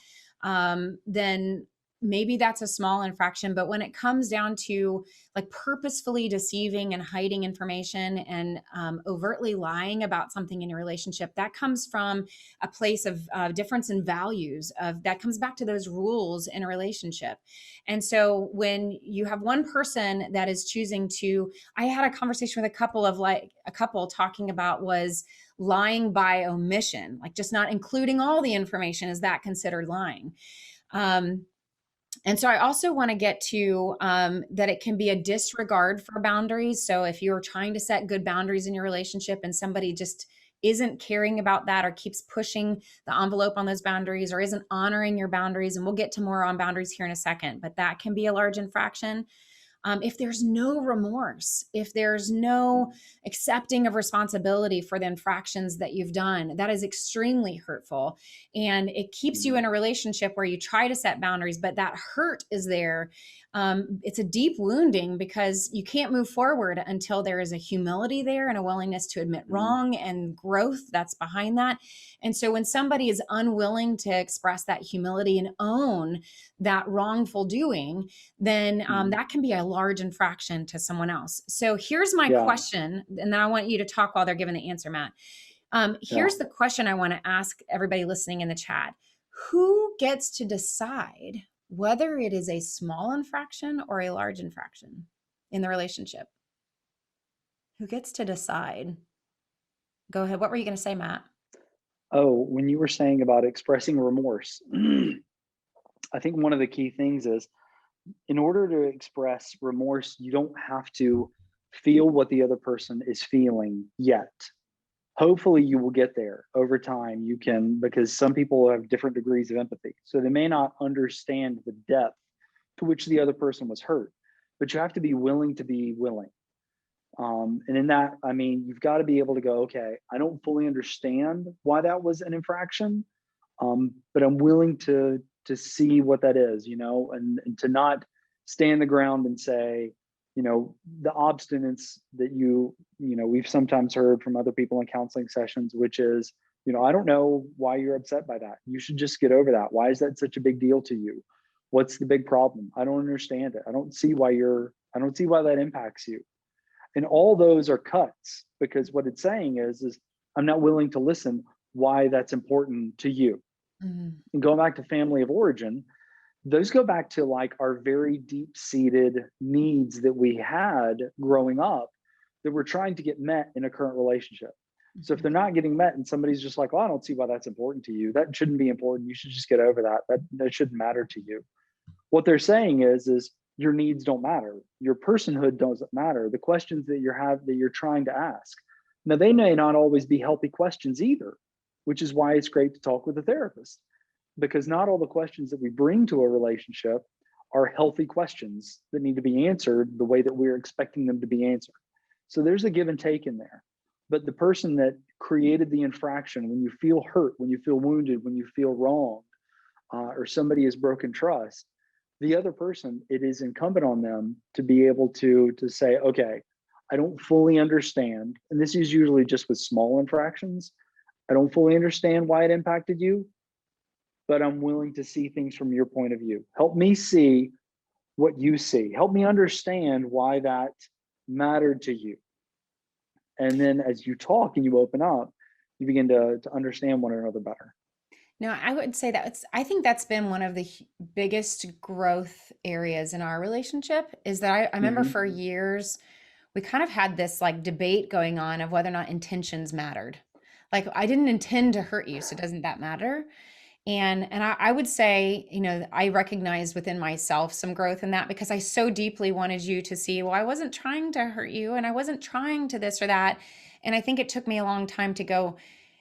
then maybe that's a small infraction. But when it comes down to purposefully deceiving and hiding information and overtly lying about something in your relationship, that comes from a place of difference in values. That comes back to those rules in a relationship. And so when you have one person that is choosing to, I had a conversation with a couple talking about was lying by omission, just not including all the information. Is that considered lying? And so I also want to get to that it can be a disregard for boundaries. So if you're trying to set good boundaries in your relationship and somebody just isn't caring about that or keeps pushing the envelope on those boundaries or isn't honoring your boundaries, and we'll get to more on boundaries here in a second, but that can be a large infraction. If there's no remorse, if there's no accepting of responsibility for the infractions that you've done, that is extremely hurtful. And it keeps you in a relationship where you try to set boundaries, but that hurt is there. It's a deep wounding because you can't move forward until there is a humility there and a willingness to admit wrong and growth that's behind that. And so when somebody is unwilling to express that humility and own that wrongful doing, then that can be a large infraction to someone else. So here's my question, and then I want you to talk while they're giving the answer, Matt. Here's the question I want to ask everybody listening in the chat. Who gets to decide whether it is a small infraction or a large infraction in the relationship? Who gets to decide? Go ahead. What were you going to say, Matt? Oh, when you were saying about expressing remorse, I think one of the key things is, in order to express remorse, you don't have to feel what the other person is feeling yet. Hopefully you will get there over time. You can, because some people have different degrees of empathy. So they may not understand the depth to which the other person was hurt, but you have to be willing to be willing. And in that, I mean, you've got to be able to go, okay, I don't fully understand why that was an infraction, but I'm willing to see what that is, and to not stand the ground and say, the obstinance that we've sometimes heard from other people in counseling sessions, which is, I don't know why you're upset by that. You should just get over that. Why is that such a big deal to you? What's the big problem? I don't understand it. I don't see why that impacts you. And all those are cuts, because what it's saying is I'm not willing to listen why that's important to you. And going back to family of origin, those go back to like our very deep-seated needs that we had growing up that we're trying to get met in a current relationship. So if they're not getting met and somebody's just like, well, I don't see why that's important to you. That shouldn't be important. You should just get over that. That shouldn't matter to you. What they're saying is your needs don't matter. Your personhood doesn't matter. The questions that you're trying to ask. Now, they may not always be healthy questions either, which is why it's great to talk with a therapist, because not all the questions that we bring to a relationship are healthy questions that need to be answered the way that we're expecting them to be answered. So there's a give and take in there. But the person that created the infraction, when you feel hurt, when you feel wounded, when you feel wronged, or somebody has broken trust, the other person, it is incumbent on them to be able to say, okay, I don't fully understand. And this is usually just with small infractions. I don't fully understand why it impacted you, but I'm willing to see things from your point of view. Help me see what you see. Help me understand why that mattered to you. And then as you talk and you open up, you begin to understand one another better. No, I would say I think that's been one of the biggest growth areas in our relationship, is that I remember for years, we kind of had this like debate going on of whether or not intentions mattered. Like, I didn't intend to hurt you, so doesn't that matter? And I would say, I recognized within myself some growth in that, because I so deeply wanted you to see, well, I wasn't trying to hurt you, and I wasn't trying to this or that. And I think it took me a long time to go,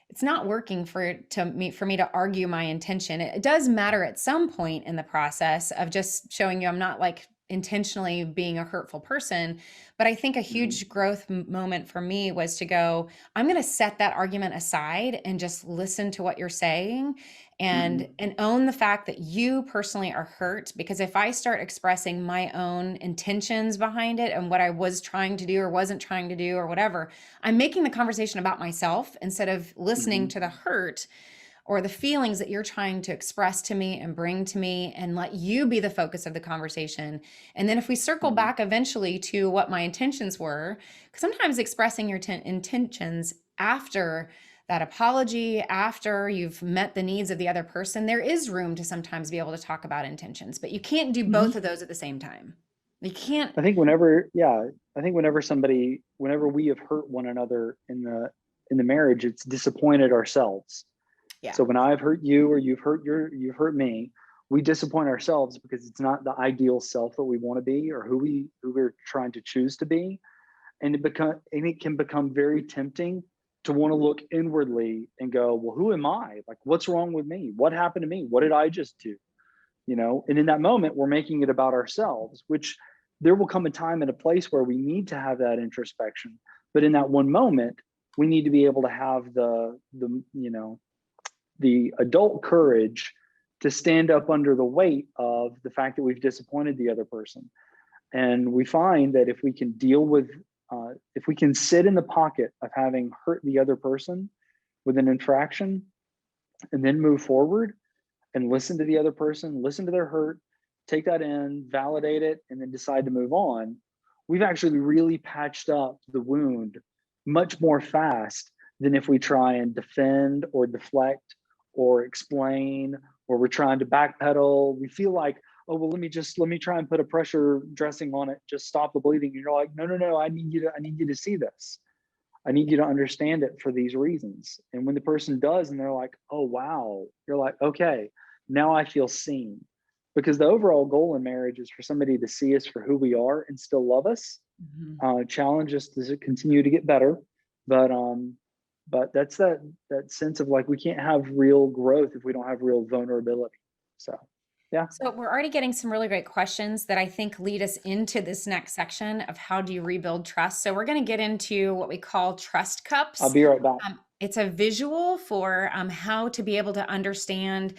it's not working for me to argue my intention. It does matter at some point in the process of just showing you I'm not like intentionally being a hurtful person. But I think a huge growth moment for me was to go, I'm going to set that argument aside and just listen to what you're saying, and own the fact that you personally are hurt. Because if I start expressing my own intentions behind it and what I was trying to do or wasn't trying to do or whatever, I'm making the conversation about myself instead of listening to the hurt or the feelings that you're trying to express to me and bring to me, and let you be the focus of the conversation. And then if we circle back eventually to what my intentions were, because sometimes expressing your intentions after that apology, after you've met the needs of the other person, there is room to sometimes be able to talk about intentions, but you can't do both of those at the same time. You can't. I think whenever we have hurt one another in the marriage, it's disappointed ourselves. Yeah. So when I've hurt you or you've hurt me, we disappoint ourselves because it's not the ideal self that we want to be or who we're trying to choose to be. And it can become very tempting to want to look inwardly and go, well, who am I? Like, what's wrong with me? What happened to me? What did I just do? And in that moment, we're making it about ourselves, which there will come a time and a place where we need to have that introspection. But in that one moment, we need to be able to have the adult courage to stand up under the weight of the fact that we've disappointed the other person. And we find that if we can deal with, if we can sit in the pocket of having hurt the other person with an infraction and then move forward and listen to the other person, listen to their hurt, take that in, validate it, and then decide to move on, we've actually really patched up the wound much more fast than if we try and defend or deflect or explain, or we're trying to backpedal. We feel like, oh, well, let me try and put a pressure dressing on it, just stop the bleeding. And you're like, no, I need you to see this. I need you to understand it for these reasons. And when the person does, and they're like, oh, wow, you're like, okay, now I feel seen. Because the overall goal in marriage is for somebody to see us for who we are and still love us, challenge us to continue to get better. But that's that sense of like, we can't have real growth if we don't have real vulnerability. So, yeah. So we're already getting some really great questions that I think lead us into this next section of how do you rebuild trust. So we're going to get into what we call trust cups. I'll be right back. It's a visual for how to be able to understand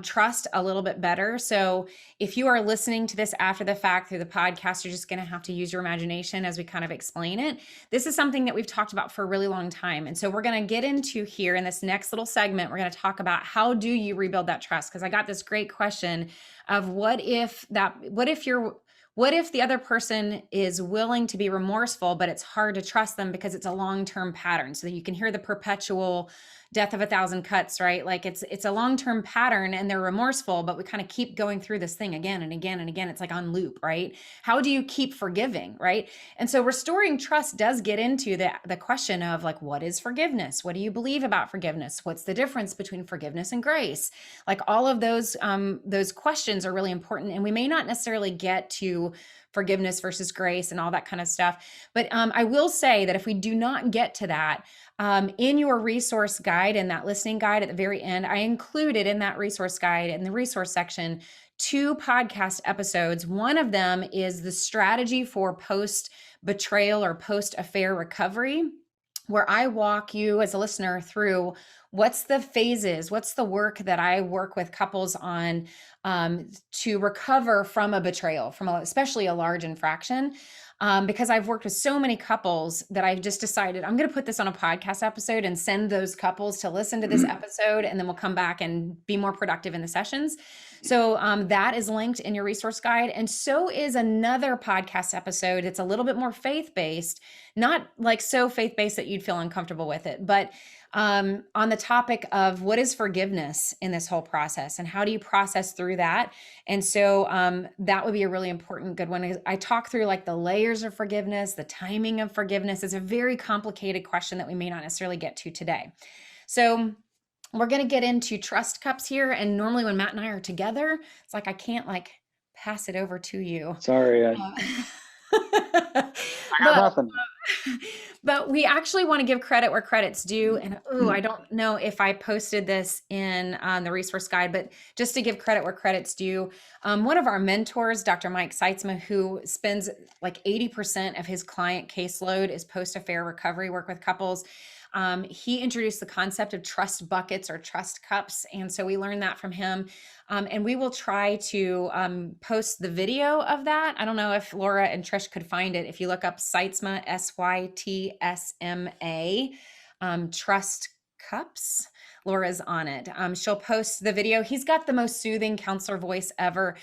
trust a little bit better. So if you are listening to this after the fact through the podcast, you're just going to have to use your imagination as we kind of explain it. This is something that we've talked about for a really long time. And so we're going to get into here in this next little segment, we're going to talk about how do you rebuild that trust? Because I got this great question of what if the other person is willing to be remorseful, but it's hard to trust them because it's a long-term pattern. So that you can hear the perpetual death of a thousand cuts, right? Like it's a long-term pattern and they're remorseful, but we kind of keep going through this thing again and again and again. It's like on loop, right? How do you keep forgiving, right? And so restoring trust does get into the question of like, what is forgiveness? What do you believe about forgiveness? What's the difference between forgiveness and grace? Like all of those questions are really important. And we may not necessarily get to forgiveness versus grace and all that kind of stuff. But I will say that if we do not get to that, in your resource guide and that listening guide at the very end, I included in that resource guide in the resource section 2 podcast episodes. One of them is the strategy for post-betrayal or post-affair recovery, where I walk you as a listener through what's the phases, what's the work that I work with couples on to recover from a betrayal, from especially a large infraction. Because I've worked with so many couples that I've just decided I'm going to put this on a podcast episode and send those couples to listen to this episode, and then we'll come back and be more productive in the sessions. So that is linked in your resource guide. And so is another podcast episode. It's a little bit more faith-based, not like so faith-based that you'd feel uncomfortable with it, but on the topic of what is forgiveness in this whole process and how do you process through that. And so that would be a really important good one. I talk through like the layers of forgiveness, the timing of forgiveness. Is a very complicated question that we may not necessarily get to today. So we're going to get into trust cups here. And normally when Matt and I are together, it's like I can't like pass it over to you. Sorry. I got nothing. But we actually want to give credit where credit's due. And I don't know if I posted this in the resource guide, but just to give credit where credit's due, one of our mentors, Dr. Mike Seitzma, who spends like 80% of his client caseload is post-affair recovery work with couples. He introduced the concept of trust buckets or trust cups. And so we learned that from him. And we will try to post the video of that. I don't know if Laura and Trish could find it. If you look up Seitzma, SYTSMA, trust cups, Laura's on it. She'll post the video. He's got the most soothing counselor voice ever.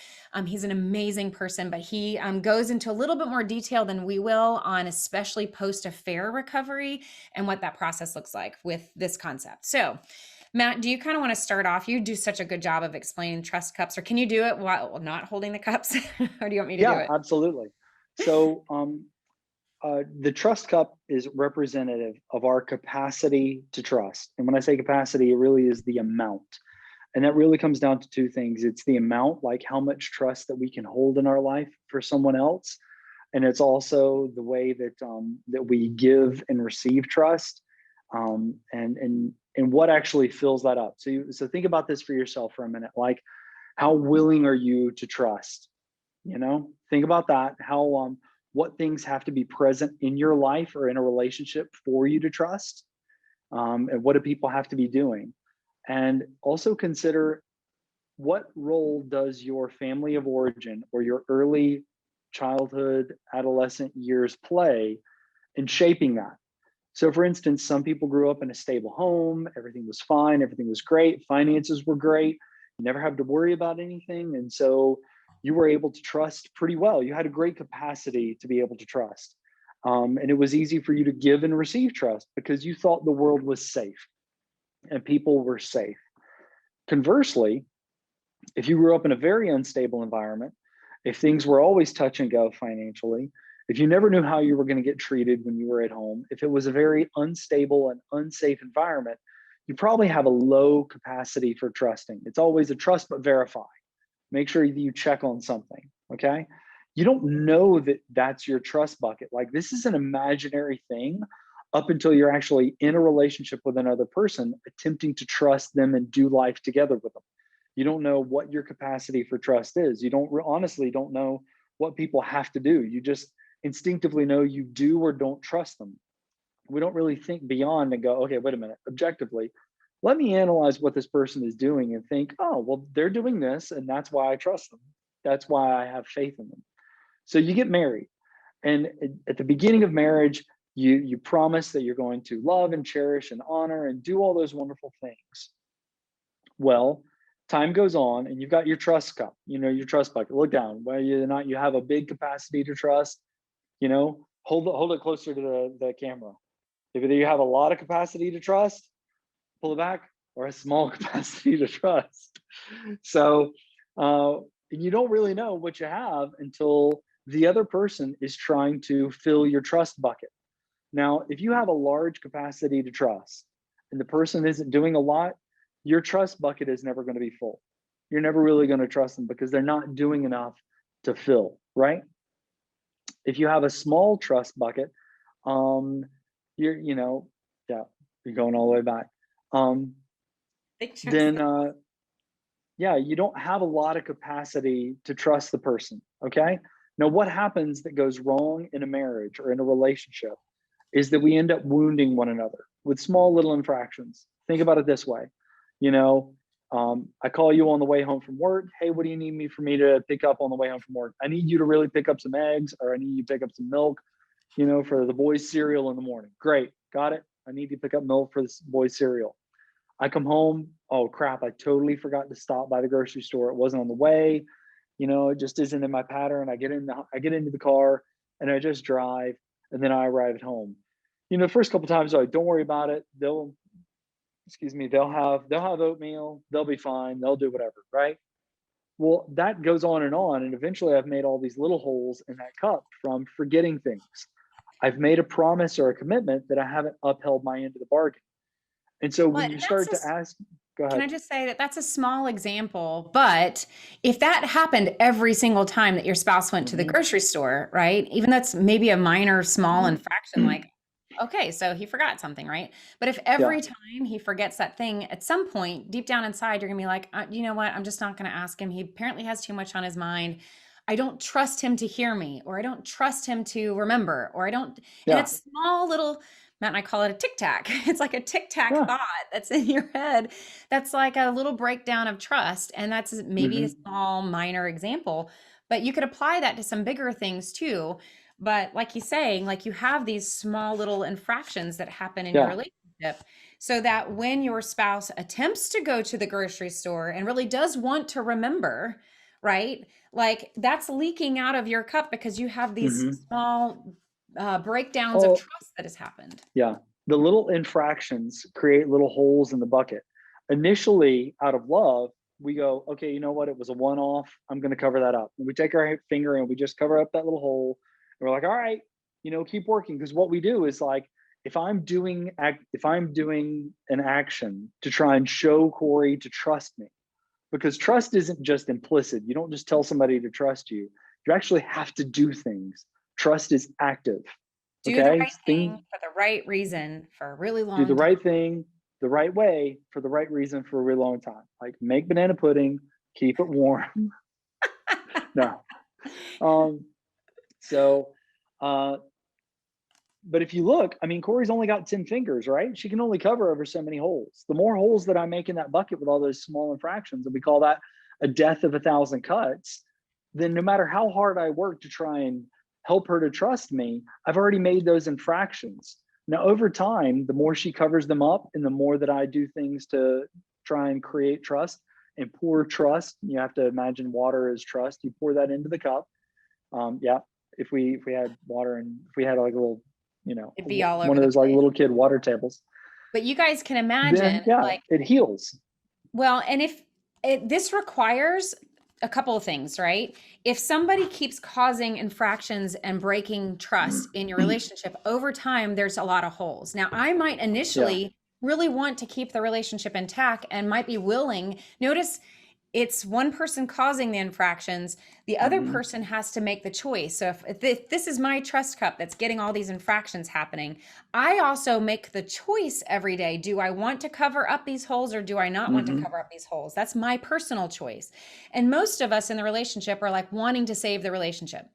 He's an amazing person, but he goes into a little bit more detail than we will on especially post-affair recovery and what that process looks like with this concept. So Matt, do you kind of want to start off? You do such a good job of explaining trust cups, or can you do it while not holding the cups? Or do you want me to do it? Yeah, absolutely. So the trust cup is representative of our capacity to trust. And when I say capacity, it really is the amount. And that really comes down to 2 things. It's the amount, like how much trust that we can hold in our life for someone else. And it's also the way that that we give and receive trust, and what actually fills that up. So think about this for yourself for a minute. Like, how willing are you to trust? Think about that. How, what things have to be present in your life or in a relationship for you to trust? And what do people have to be doing? And also consider, what role does your family of origin or your early childhood, adolescent years play in shaping that? So for instance, some people grew up in a stable home, everything was fine, everything was great, finances were great, you never had to worry about anything. And so you were able to trust pretty well. You had a great capacity to be able to trust. And it was easy for you to give and receive trust because you thought the world was safe and people were safe. Conversely, if you grew up in a very unstable environment, if things were always touch and go financially, if you never knew how you were going to get treated when you were at home, if it was a very unstable and unsafe environment, you probably have a low capacity for trusting. It's always a trust but verify. Make sure that you check on something, okay? You don't know that that's your trust bucket. Like, this is an imaginary thing up until you're actually in a relationship with another person, attempting to trust them and do life together with them. You don't know what your capacity for trust is. You honestly don't know what people have to do. You just instinctively know you do or don't trust them. We don't really think beyond and go, okay, wait a minute, objectively, let me analyze what this person is doing and think, oh, well, they're doing this and that's why I trust them. That's why I have faith in them. So you get married, and at the beginning of marriage, you promise that you're going to love and cherish and honor and do all those wonderful things. Well, time goes on and you've got your trust cup, your trust bucket. Look down, whether or not you have a big capacity to trust, hold it closer to the camera. If either you have a lot of capacity to trust, pull it back, or a small capacity to trust. So you don't really know what you have until the other person is trying to fill your trust bucket. Now, if you have a large capacity to trust and the person isn't doing a lot, your trust bucket is never going to be full. You're never really going to trust them because they're not doing enough to fill, right? If you have a small trust bucket, you're going all the way back. Then you don't have a lot of capacity to trust the person, okay? Now, what happens that goes wrong in a marriage or in a relationship is that we end up wounding one another with small little infractions. Think about it this way. I call you on the way home from work. Hey, what do you need for me to pick up on the way home from work? I need you to really pick up some eggs, or I need you to pick up some milk, for the boys' cereal in the morning. Great, got it. I need you to pick up milk for this boys' cereal. I come home, oh crap, I totally forgot to stop by the grocery store. It wasn't on the way. It just isn't in my pattern. I get into the car and I just drive, and then I arrive at home. The first couple times, like, don't worry about it. They'll have oatmeal. They'll be fine. They'll do whatever, right? Well, that goes on, and eventually I've made all these little holes in that cup from forgetting things. I've made a promise or a commitment that I haven't upheld my end of the bargain. And so when you start to ask, go ahead. Can I just say that that's a small example, but if that happened every single time that your spouse went to the grocery store, right? Even that's maybe a minor, small infraction, like, okay, so he forgot something, right? But if every time he forgets that thing, at some point, deep down inside, you're gonna be like, you know what? I'm just not gonna ask him. He apparently has too much on his mind. I don't trust him to hear me, or I don't trust him to remember, or I don't, and it's small little, Matt and I call it a tic tac. It's like a tic tac thought that's in your head. That's like a little breakdown of trust. And that's maybe a small, minor example, but you could apply that to some bigger things too. But like he's saying, like, you have these small little infractions that happen in your relationship, so that when your spouse attempts to go to the grocery store and really does want to remember, right? Like, that's leaking out of your cup because you have these small breakdowns of trust that has happened. Yeah. The little infractions create little holes in the bucket. Initially, out of love, we go, okay, you know what? It was a one-off. I'm going to cover that up. And we take our finger and we just cover up that little hole. And we're like, all right, keep working. Because what we do is, like, if I'm doing an action to try and show Corie to trust me, because trust isn't just implicit. You don't just tell somebody to trust you. You actually have to do things. Trust is active. Do the right thing for the right reason for a really long time. Do the right thing the right way for the right reason for a really long time. Like, make banana pudding, keep it warm. No. Um, so, uh, but if you look, I mean, Corey's only got 10 fingers, right? She can only cover over so many holes. The more holes that I make in that bucket with all those small infractions, and we call that a death of 1,000 cuts, then no matter how hard I work to try and help her to trust me, I've already made those infractions. Now, over time, the more she covers them up and the more that I do things to try and create trust and pour trust, you have to imagine water is trust. You pour that into the cup. Yeah, if we had water and if we had like a little, It'd be all one over of the those like place. little kid water tables, But you guys can then imagine, yeah, like, it heals. well, and this requires a couple of things, right? If somebody keeps causing infractions and breaking trust in your relationship over time, there's a lot of holes. Now, I might Yeah. initially really want to keep the relationship intact and might be willing. Notice it's one person causing the infractions, the other Mhm. person has to make the choice. So if this is my trust cup that's getting all these infractions happening, I also make the choice every day. Do I want to cover up these holes or do I not want to Mhm. cover up these holes? That's my personal choice. And most of us in the relationship are like wanting to save the relationship.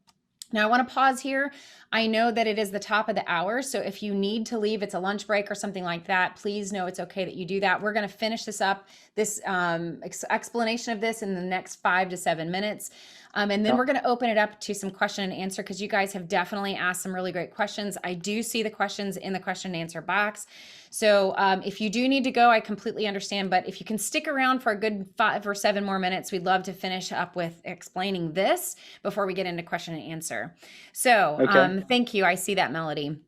Now, I want to pause here. I know that it is the top of the hour. So if you need to leave, it's a lunch break or something like that, please know it's okay that you do that. We're going to finish this up, this explanation of this in the next 5 to 7 minutes. And then Yeah. we're going to open it up to some question and answer because you guys have definitely asked some really great questions. I do see the questions in the question and answer box. So if you do need to go, I completely understand. But if you can stick around for a good 5 or 7 more minutes, we'd love to finish up with explaining this before we get into question and answer. So Okay. thank you. I see that, Melody.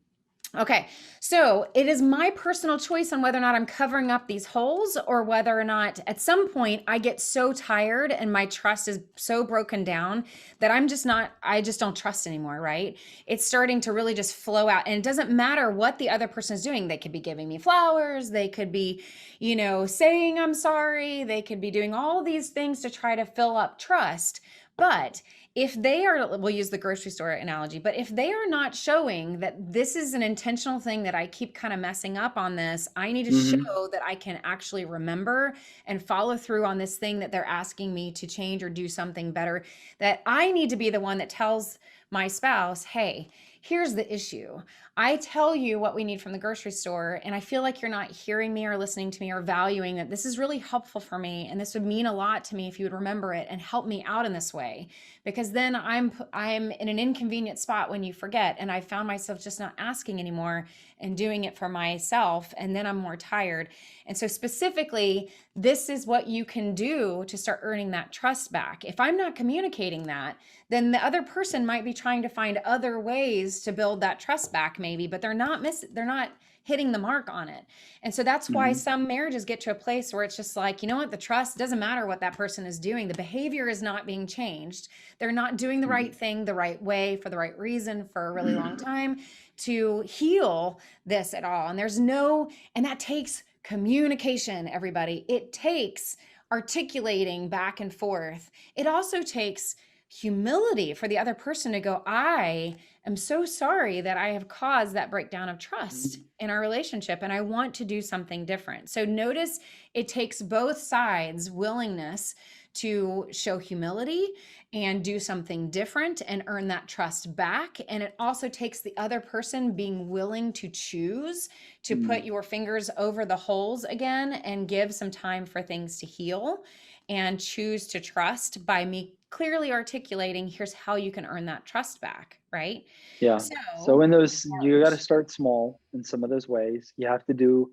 Okay, so it is my personal choice on whether or not I'm covering up these holes or whether or not at some point I get so tired and my trust is so broken down that I just don't trust anymore, right? It's starting to really just flow out. And it doesn't matter what the other person is doing. They could be giving me flowers, they could be, saying I'm sorry, they could be doing all these things to try to fill up trust. But if they are, we'll use the grocery store analogy, but if they are not showing that this is an intentional thing that I keep kind of messing up on this, I need to Mhm. show that I can actually remember and follow through on this thing that they're asking me to change or do something better. That I need to be the one that tells my spouse, hey, here's the issue. I tell you what we need from the grocery store, and I feel like you're not hearing me or listening to me or valuing that this is really helpful for me, and this would mean a lot to me if you would remember it and help me out in this way. Because then I'm in an inconvenient spot when you forget, and I found myself just not asking anymore and doing it for myself, and then I'm more tired. And so specifically, this is what you can do to start earning that trust back. If I'm not communicating that, then the other person might be trying to find other ways to build that trust back maybe, but they're not hitting the mark on it. And so that's why Mhm. some marriages get to a place where it's just like, you know what, the trust doesn't matter what that person is doing. The behavior is not being changed. They're not doing the right thing the right way for the right reason for a really long Mhm. time to heal this at all. And that takes communication, everybody. It takes articulating back and forth. It also takes humility for the other person to go, I am so sorry that I have caused that breakdown of trust in our relationship, and I want to do something different. So notice it takes both sides' willingness to show humility and do something different and earn that trust back. And it also takes the other person being willing to choose to put Mhm. your fingers over the holes again and give some time for things to heal and choose to trust by me clearly articulating, here's how you can earn that trust back, right? Yeah. So So, in those, you got to start small in some of those ways. You have to build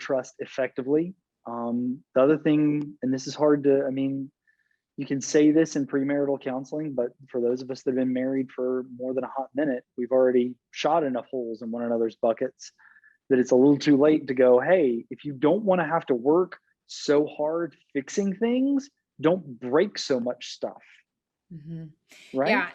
trust effectively. The other thing, and this is hard to, I mean, you can say this in premarital counseling, but for those of us that have been married for more than a hot minute, we've already shot enough holes in one another's buckets that it's a little too late to go, hey, if you don't want to have to work so hard fixing things, don't break so much stuff, mhm. right? Yeah.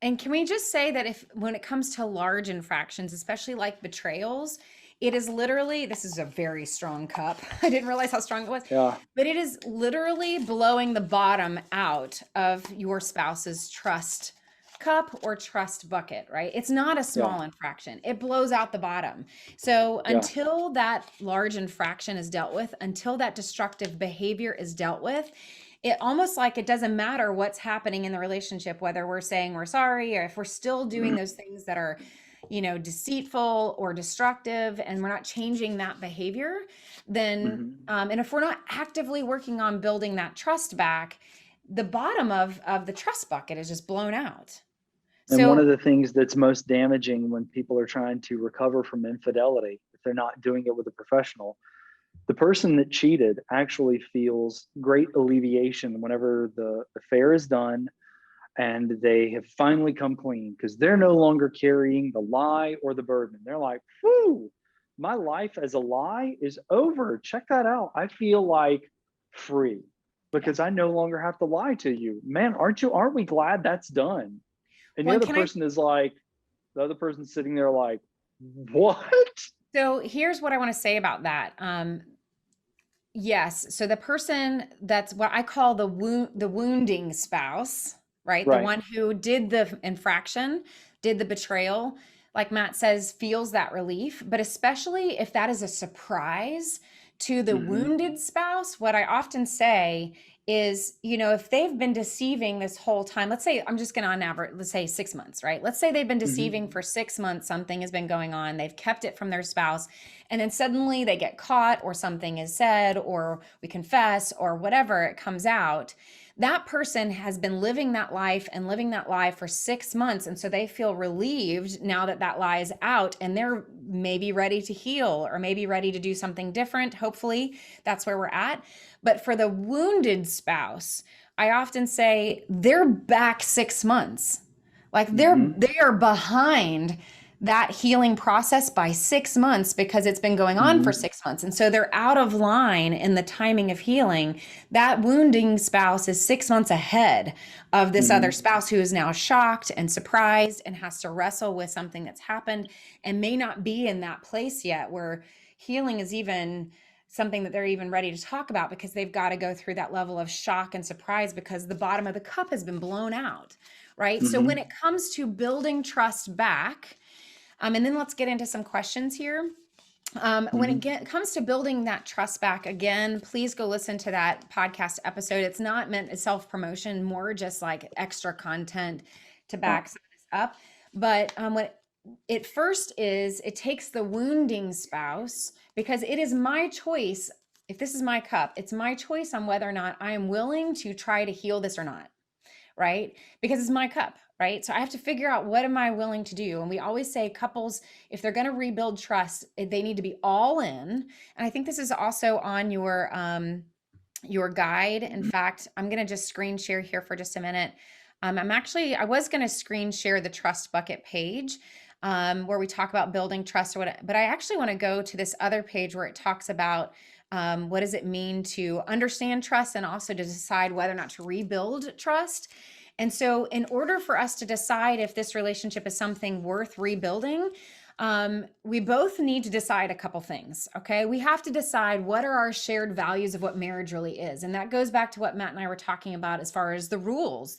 And can we just say that if when it comes to large infractions, especially like betrayals, it is literally, this is a very strong cup. I didn't realize how strong it was, Yeah. but it is literally blowing the bottom out of your spouse's trust cup or trust bucket, right? It's not a Yeah. small infraction. It blows out the bottom. So Yeah. until that large infraction is dealt with, until that destructive behavior is dealt with, it almost like it doesn't matter what's happening in the relationship, whether we're saying we're sorry or if we're still doing those things that are, deceitful or destructive, and we're not changing that behavior, then, Mhm. and if we're not actively working on building that trust back, the bottom of the trust bucket is just blown out. And one So of the things that's most damaging when people are trying to recover from infidelity, if they're not doing it with a professional, the person that cheated actually feels great alleviation whenever the affair is done and they have finally come clean because they're no longer carrying the lie or the burden. They're like, whoo, my life as a lie is over. Check that out. I feel like free yeah. because I no longer have to lie to you. Man, aren't we glad that's done? And the Well, other can I person is like, the other person's sitting there like, what? so here's what I want to say about that. Yes. So the person that's what I call the wounding spouse, right? The Right. one who did the infraction, did the betrayal, like Matt says, feels that relief. But especially if that is a surprise to the Hmm. wounded spouse, what I often say is, if they've been deceiving this whole time, let's say I'm just going to on average, let's say 6 months, right? Let's say they've been deceiving Hmm. for 6 months, something has been going on, they've kept it from their spouse, and then suddenly they get caught or something is said or we confess or whatever it comes out. That person has been living that life and living that lie for 6 months, and so they feel relieved now that that lie is out, and they're maybe ready to heal or maybe ready to do something different. Hopefully that's where we're at. But for the wounded spouse, I often say they're back 6 months. Like Hmm. they are behind that healing process by 6 months because it's been going on for Hmm. 6 months. And so they're out of line in the timing of healing. That wounding spouse is 6 months ahead of this other Hmm. spouse who is now shocked and surprised and has to wrestle with something that's happened and may not be in that place yet where healing is even something that they're even ready to talk about, because they've got to go through that level of shock and surprise because the bottom of the cup has been blown out. Right. So when Hmm. it comes to building trust back, and then let's get into some questions here. When Hmm. it comes to building that trust back, again, please go listen to that podcast episode. It's not meant as self-promotion, more just like extra content to Yeah. back this up. But what it first is, it takes the wounding spouse, because it is my choice. If this is my cup, it's my choice on whether or not I am willing to try to heal this or not, right? Because it's my cup, right? So I have to figure out, what am I willing to do? And we always say couples, if they're going to rebuild trust, they need to be all in. And I think this is also on your guide. In fact, I'm going to just screen share here for just a minute. I was going to screen share the trust bucket page, where we talk about building trust or what, but I actually want to go to this other page where it talks about what does it mean to understand trust and also to decide whether or not to rebuild trust. And so, in order for us to decide if this relationship is something worth rebuilding, we both need to decide a couple things. Okay. We have to decide what are our shared values of what marriage really is. And that goes back to what Matt and I were talking about as far as the rules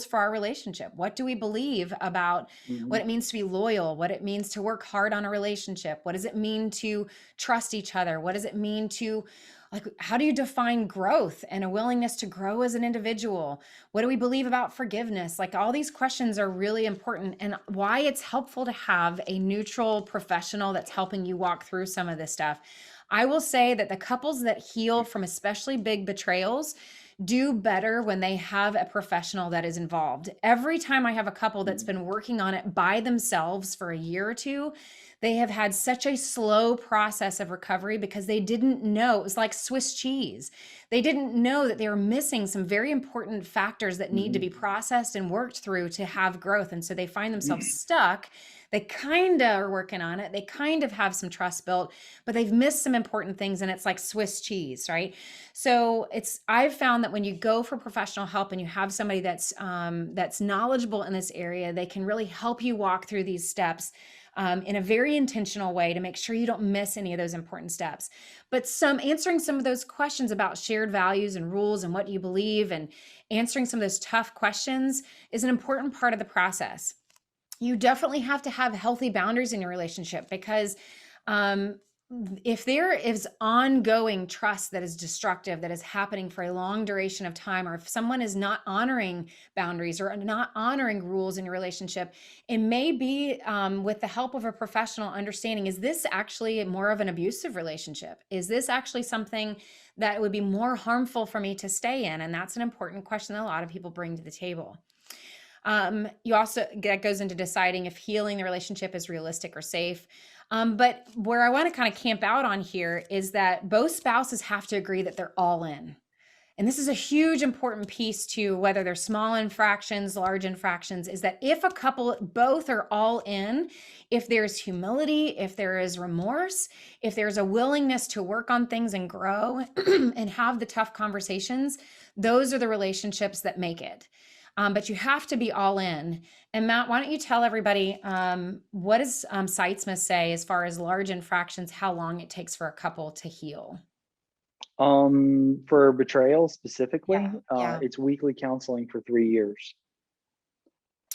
for our relationship. What do we believe about Hmm. what it means to be loyal, what it means to work hard on a relationship? What does it mean to trust each other? What does it mean to, like, how do you define growth and a willingness to grow as an individual? What do we believe about forgiveness? Like, all these questions are really important, and why it's helpful to have a neutral professional that's helping you walk through some of this stuff. I will say that the couples that heal from especially big betrayals do better when they have a professional that is involved. Every time I have a couple that's been working on it by themselves for a year or two, they have had such a slow process of recovery because they didn't know. It was like Swiss cheese. They didn't know that they were missing some very important factors that need to Hmm. be processed and worked through to have growth. And so they find themselves stuck. They kind of are working on it. They kind of have some trust built, but they've missed some important things, and it's like Swiss cheese, right? So I've found that when you go for professional help and you have somebody that's knowledgeable in this area, they can really help you walk through these steps in a very intentional way to make sure you don't miss any of those important steps. But answering some of those questions about shared values and rules and what you believe, and answering some of those tough questions, is an important part of the process. You definitely have to have healthy boundaries in your relationship, because if there is ongoing trust that is destructive, that is happening for a long duration of time, or if someone is not honoring boundaries or not honoring rules in your relationship, it may be with the help of a professional understanding, is this actually more of an abusive relationship? Is this actually something that would be more harmful for me to stay in? And that's an important question that a lot of people bring to the table. You also, that goes into deciding if healing the relationship is realistic or safe. But where I want to kind of camp out on here is that both spouses have to agree that they're all in. And this is a huge important piece to whether they're small infractions, large infractions, is that if a couple both are all in, if there's humility, if there is remorse, if there's a willingness to work on things and grow and have the tough conversations, those are the relationships that make it. But you have to be all in. And Matt, why don't you tell everybody what does Seitzma say as far as large infractions, how long it takes for a couple to heal? For betrayal specifically, Yeah. it's weekly counseling for 3 years.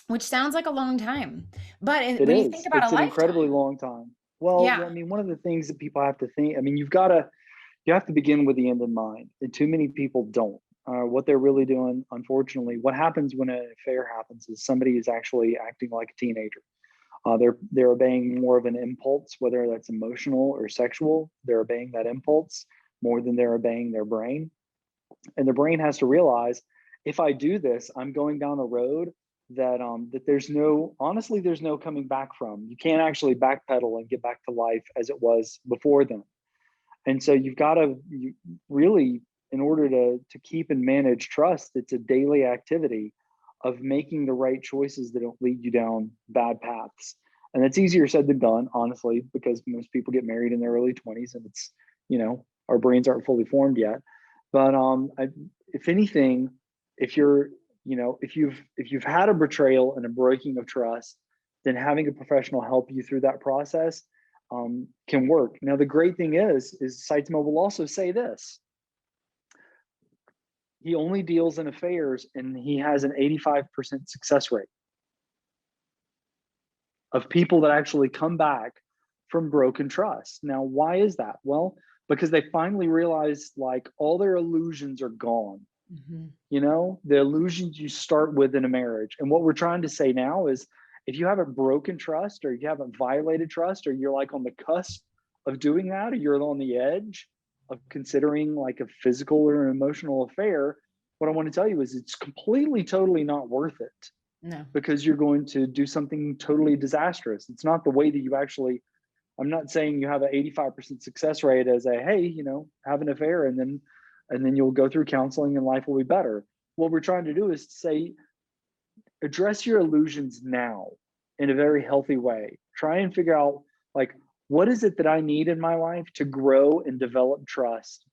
Which sounds like a long time. But It when you think is. about a It's an incredibly lifetime, long time. Well, yeah, I mean, one of the things that people have to think, I mean, you have to begin with the end in mind, and too many people don't. What they're really doing, unfortunately, what happens when an affair happens is somebody is actually acting like a teenager. They're obeying more of an impulse, whether that's emotional or sexual. They're obeying that impulse more than they're obeying their brain. And the brain has to realize, if I do this, I'm going down a road that there's no coming back from. You can't actually backpedal and get back to life as it was before then. And so you really, in order to keep and manage trust, it's a daily activity of making the right choices that don't lead you down bad paths. And that's easier said than done, honestly, because most people get married in their early 20s, and it's, our brains aren't fully formed yet. But if anything, if you're, if you've had a betrayal and a breaking of trust, then having a professional help you through that process can work. Now, the great thing is Seitzma will also say this: he only deals in affairs, and he has an 85% success rate of people that actually come back from broken trust. Now, why is that? Well, because they finally realize, like, all their illusions are gone. mm-hmm. The illusions you start with in a marriage. And what we're trying to say now is, if you haven't broken trust, or you haven't violated trust, or you're like on the cusp of doing that, or you're on the edge of considering like a physical or an emotional affair, what I want to tell you is it's completely, totally not worth it. No. Because you're going to do something totally disastrous. It's not the way that you actually, I'm not saying you have an 85% success rate as a, hey, have an affair and then you'll go through counseling and life will be better. What we're trying to do is say, address your illusions now in a very healthy way. Try and figure out, like, what is it that I need in my life to grow and develop trust?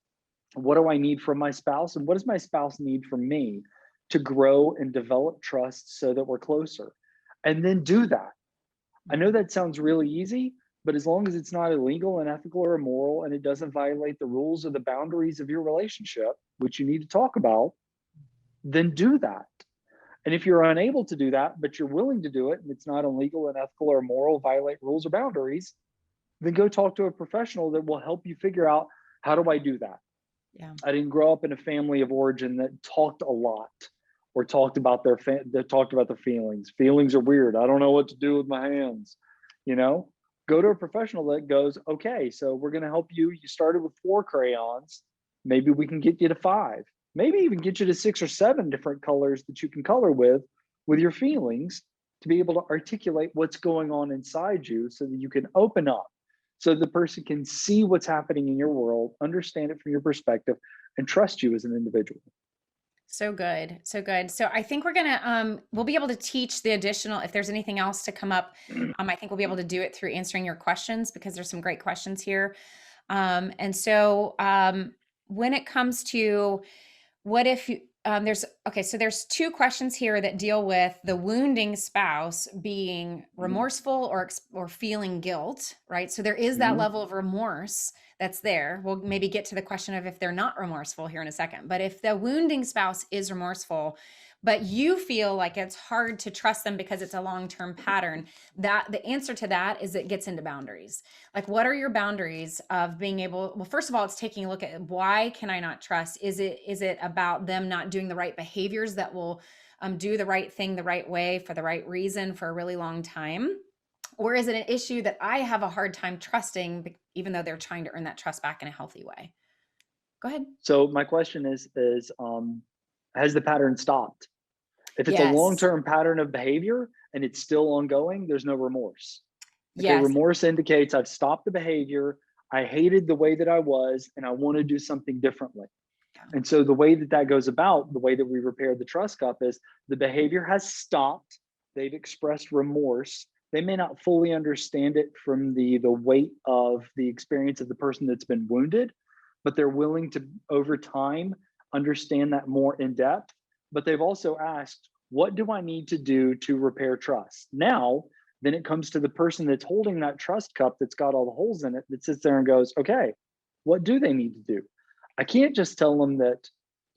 What do I need from my spouse? And what does my spouse need from me to grow and develop trust so that we're closer? And then do that. I know that sounds really easy, but as long as it's not illegal, unethical, or immoral, and it doesn't violate the rules or the boundaries of your relationship, which you need to talk about, then do that. And if you're unable to do that, but you're willing to do it, and it's not illegal, unethical, or immoral, violate rules or boundaries, then go talk to a professional that will help you figure out, how do I do that? Yeah. I didn't grow up in a family of origin that talked a lot, or talked about their feelings. Feelings are weird. I don't know what to do with my hands. Go to a professional that goes, okay, so we're going to help you. You started with 4 crayons. Maybe we can get you to 5. Maybe even get you to 6 or 7 different colors that you can color with your feelings, to be able to articulate what's going on inside you, so that you can open up, so the person can see what's happening in your world, understand it from your perspective, and trust you as an individual. So good. So good. So I think we're going to, we'll be able to teach the additional, if there's anything else to come up, I think we'll be able to do it through answering your questions, because there's some great questions here. And so when it comes to what if you, there's 2 questions here that deal with the wounding spouse being remorseful or feeling guilt, right? So there is that level of remorse that's there. We'll maybe get to the question of if they're not remorseful here in a second. But if the wounding spouse is remorseful, but you feel like it's hard to trust them because it's a long-term pattern. That the answer to that is it gets into boundaries. Like, what are your boundaries of being able, well, first of all, it's taking a look at, why can I not trust? Is it about them not doing the right behaviors that will do the right thing the right way for the right reason for a really long time? Or is it an issue that I have a hard time trusting, even though they're trying to earn that trust back in a healthy way? Go ahead. So my question is has the pattern stopped? If it's a Yes. long-term pattern of behavior and it's still ongoing, there's no remorse. Okay, Yes. remorse indicates I've stopped the behavior, I hated the way that I was, and I want to do something differently. Yeah. And so the way that that goes about, the way that we repair the trust cup is the behavior has stopped. They've expressed remorse. They may not fully understand it from the weight of the experience of the person that's been wounded, but they're willing to, over time, understand that more in depth. But they've also asked, what do I need to do to repair trust? Now, then it comes to the person that's holding that trust cup that's got all the holes in it, that sits there and goes, okay, what do they need to do? I can't just tell them that,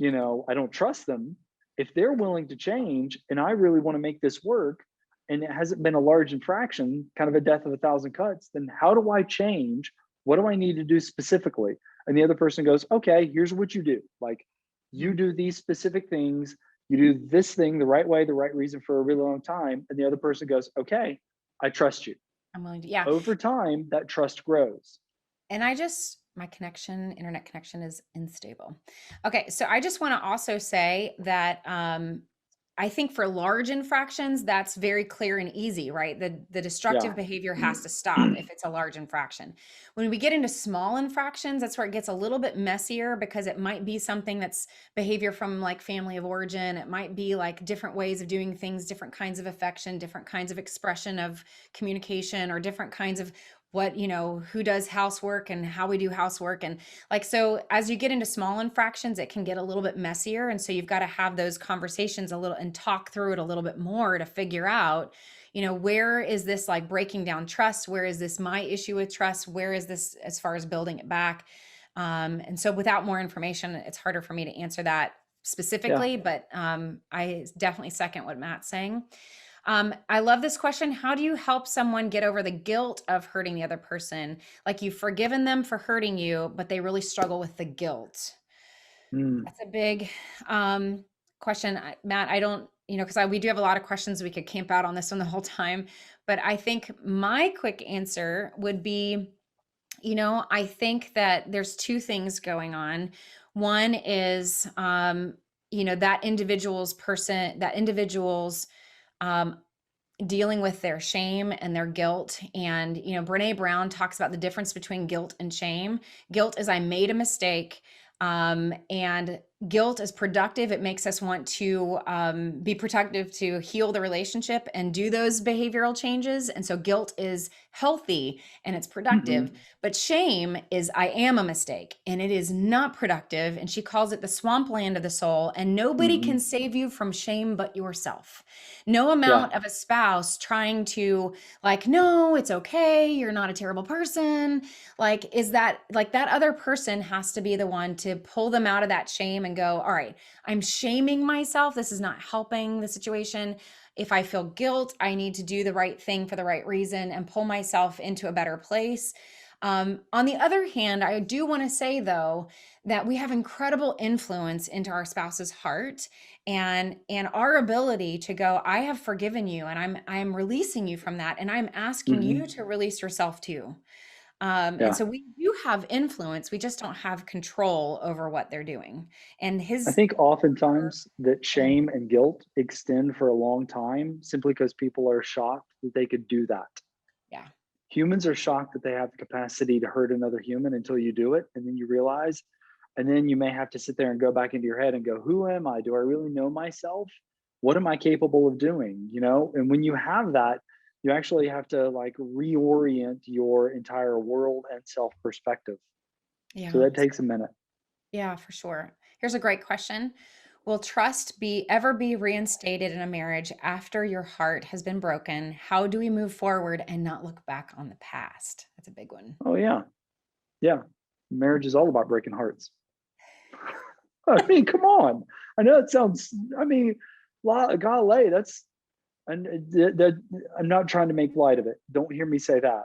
I don't trust them. If they're willing to change and I really want to make this work and it hasn't been a large infraction, kind of a death of a thousand cuts, then how do I change? What do I need to do specifically? And the other person goes, okay, here's what you do. Like, you do these specific things, you do this thing the right way, the right reason for a really long time. And the other person goes, okay, I trust you. I'm willing to, yeah. Over time, that trust grows. And my internet connection is unstable. Okay. So I just want to also say that, I think for large infractions, that's very clear and easy, right? The destructive Yeah. behavior has to stop if it's a large infraction. When we get into small infractions, that's where it gets a little bit messier, because it might be something that's behavior from like family of origin. It might be like different ways of doing things, different kinds of affection, different kinds of expression of communication, or different kinds of who does housework and how we do housework. And like, so as you get into small infractions, it can get a little bit messier. And so you've got to have those conversations a little and talk through it a little bit more to figure out, where is this like breaking down trust? Where is this my issue with trust? Where is this as far as building it back? And so without more information, it's harder for me to answer that Yeah. specifically, but I definitely second what Matt's saying. I love this question. How do you help someone get over the guilt of hurting the other person? Like, you've forgiven them for hurting you, but they really struggle with the guilt. Mm. That's a big question. Matt, I don't, because we do have a lot of questions. We could camp out on this one the whole time. But I think my quick answer would be, I think that there's two things going on. One is, that individual's um, dealing with their shame and their guilt. And, Brene Brown talks about the difference between guilt and shame. Guilt is I made a mistake. And guilt is productive. It makes us want to be productive to heal the relationship and do those behavioral changes. And so guilt is healthy and it's productive. Mm-hmm. But shame is I am a mistake and it is not productive. And she calls it the swampland of the soul. And nobody Mm-hmm. can save you from shame but yourself. No Yeah. amount of a spouse trying to like, no, it's okay. You're not a terrible person. Like, is that like that other person has to be the one to pull them out of that shame and go, all right, I'm shaming myself. This is not helping the situation. If I feel guilt, I need to do the right thing for the right reason and pull myself into a better place. On the other hand, I do want to say, though, that we have incredible influence into our spouse's heart and our ability to go, I have forgiven you and I'm releasing you from that. And I'm asking Mm-hmm. you to release yourself too. And Yeah. so we do have influence. We just don't have control over what they're doing. And I think oftentimes that shame and guilt extend for a long time simply because people are shocked that they could do that. yeah, Humans are shocked that they have the capacity to hurt another human until you do it. And then you realize, and then you may have to sit there and go back into your head and go, who am I? Do I really know myself? What am I capable of doing? And when you have that, you actually have to like reorient your entire world and self perspective. So yeah, that takes a minute. yeah, for sure. Here's a great question. Will trust ever be reinstated in a marriage after your heart has been broken? How do we move forward and not look back on the past? That's a big one. Oh, yeah. Yeah. Marriage is all about breaking hearts. I mean, come on. I know it sounds, golly, that's, and I'm not trying to make light of it. Don't hear me say that.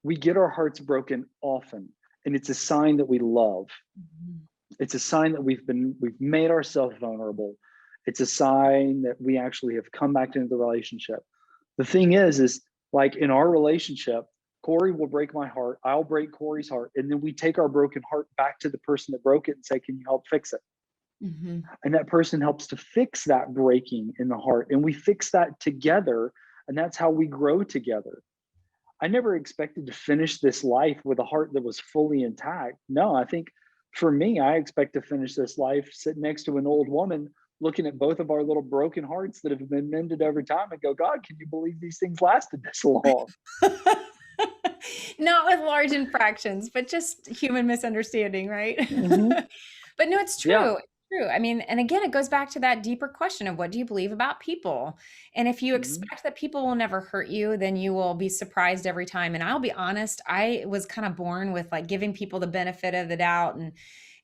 We get our hearts broken often, and it's a sign that we love. It's a sign that we've made ourselves vulnerable. It's a sign that we actually have come back into the relationship. The thing is like in our relationship, Corie will break my heart, I'll break Corie's heart, and then we take our broken heart back to the person that broke it and say, can you help fix it? And that person helps to fix that breaking in the heart, and we fix that together, and that's how we grow together. I never expected to finish this life with a heart that was fully intact. No, I think for me, I expect to finish this life sitting next to an old woman, looking at both of our little broken hearts that have been mended over time and go, God, can you believe these things lasted this long? Not with large infractions, but just human misunderstanding, right? But no, it's Yeah. true. It's true. I mean, and again, it goes back to that deeper question of what do you believe about people? And if you expect that people will never hurt you, then you will be surprised every time. And I'll be honest, I was kind of born with like giving people the benefit of the doubt,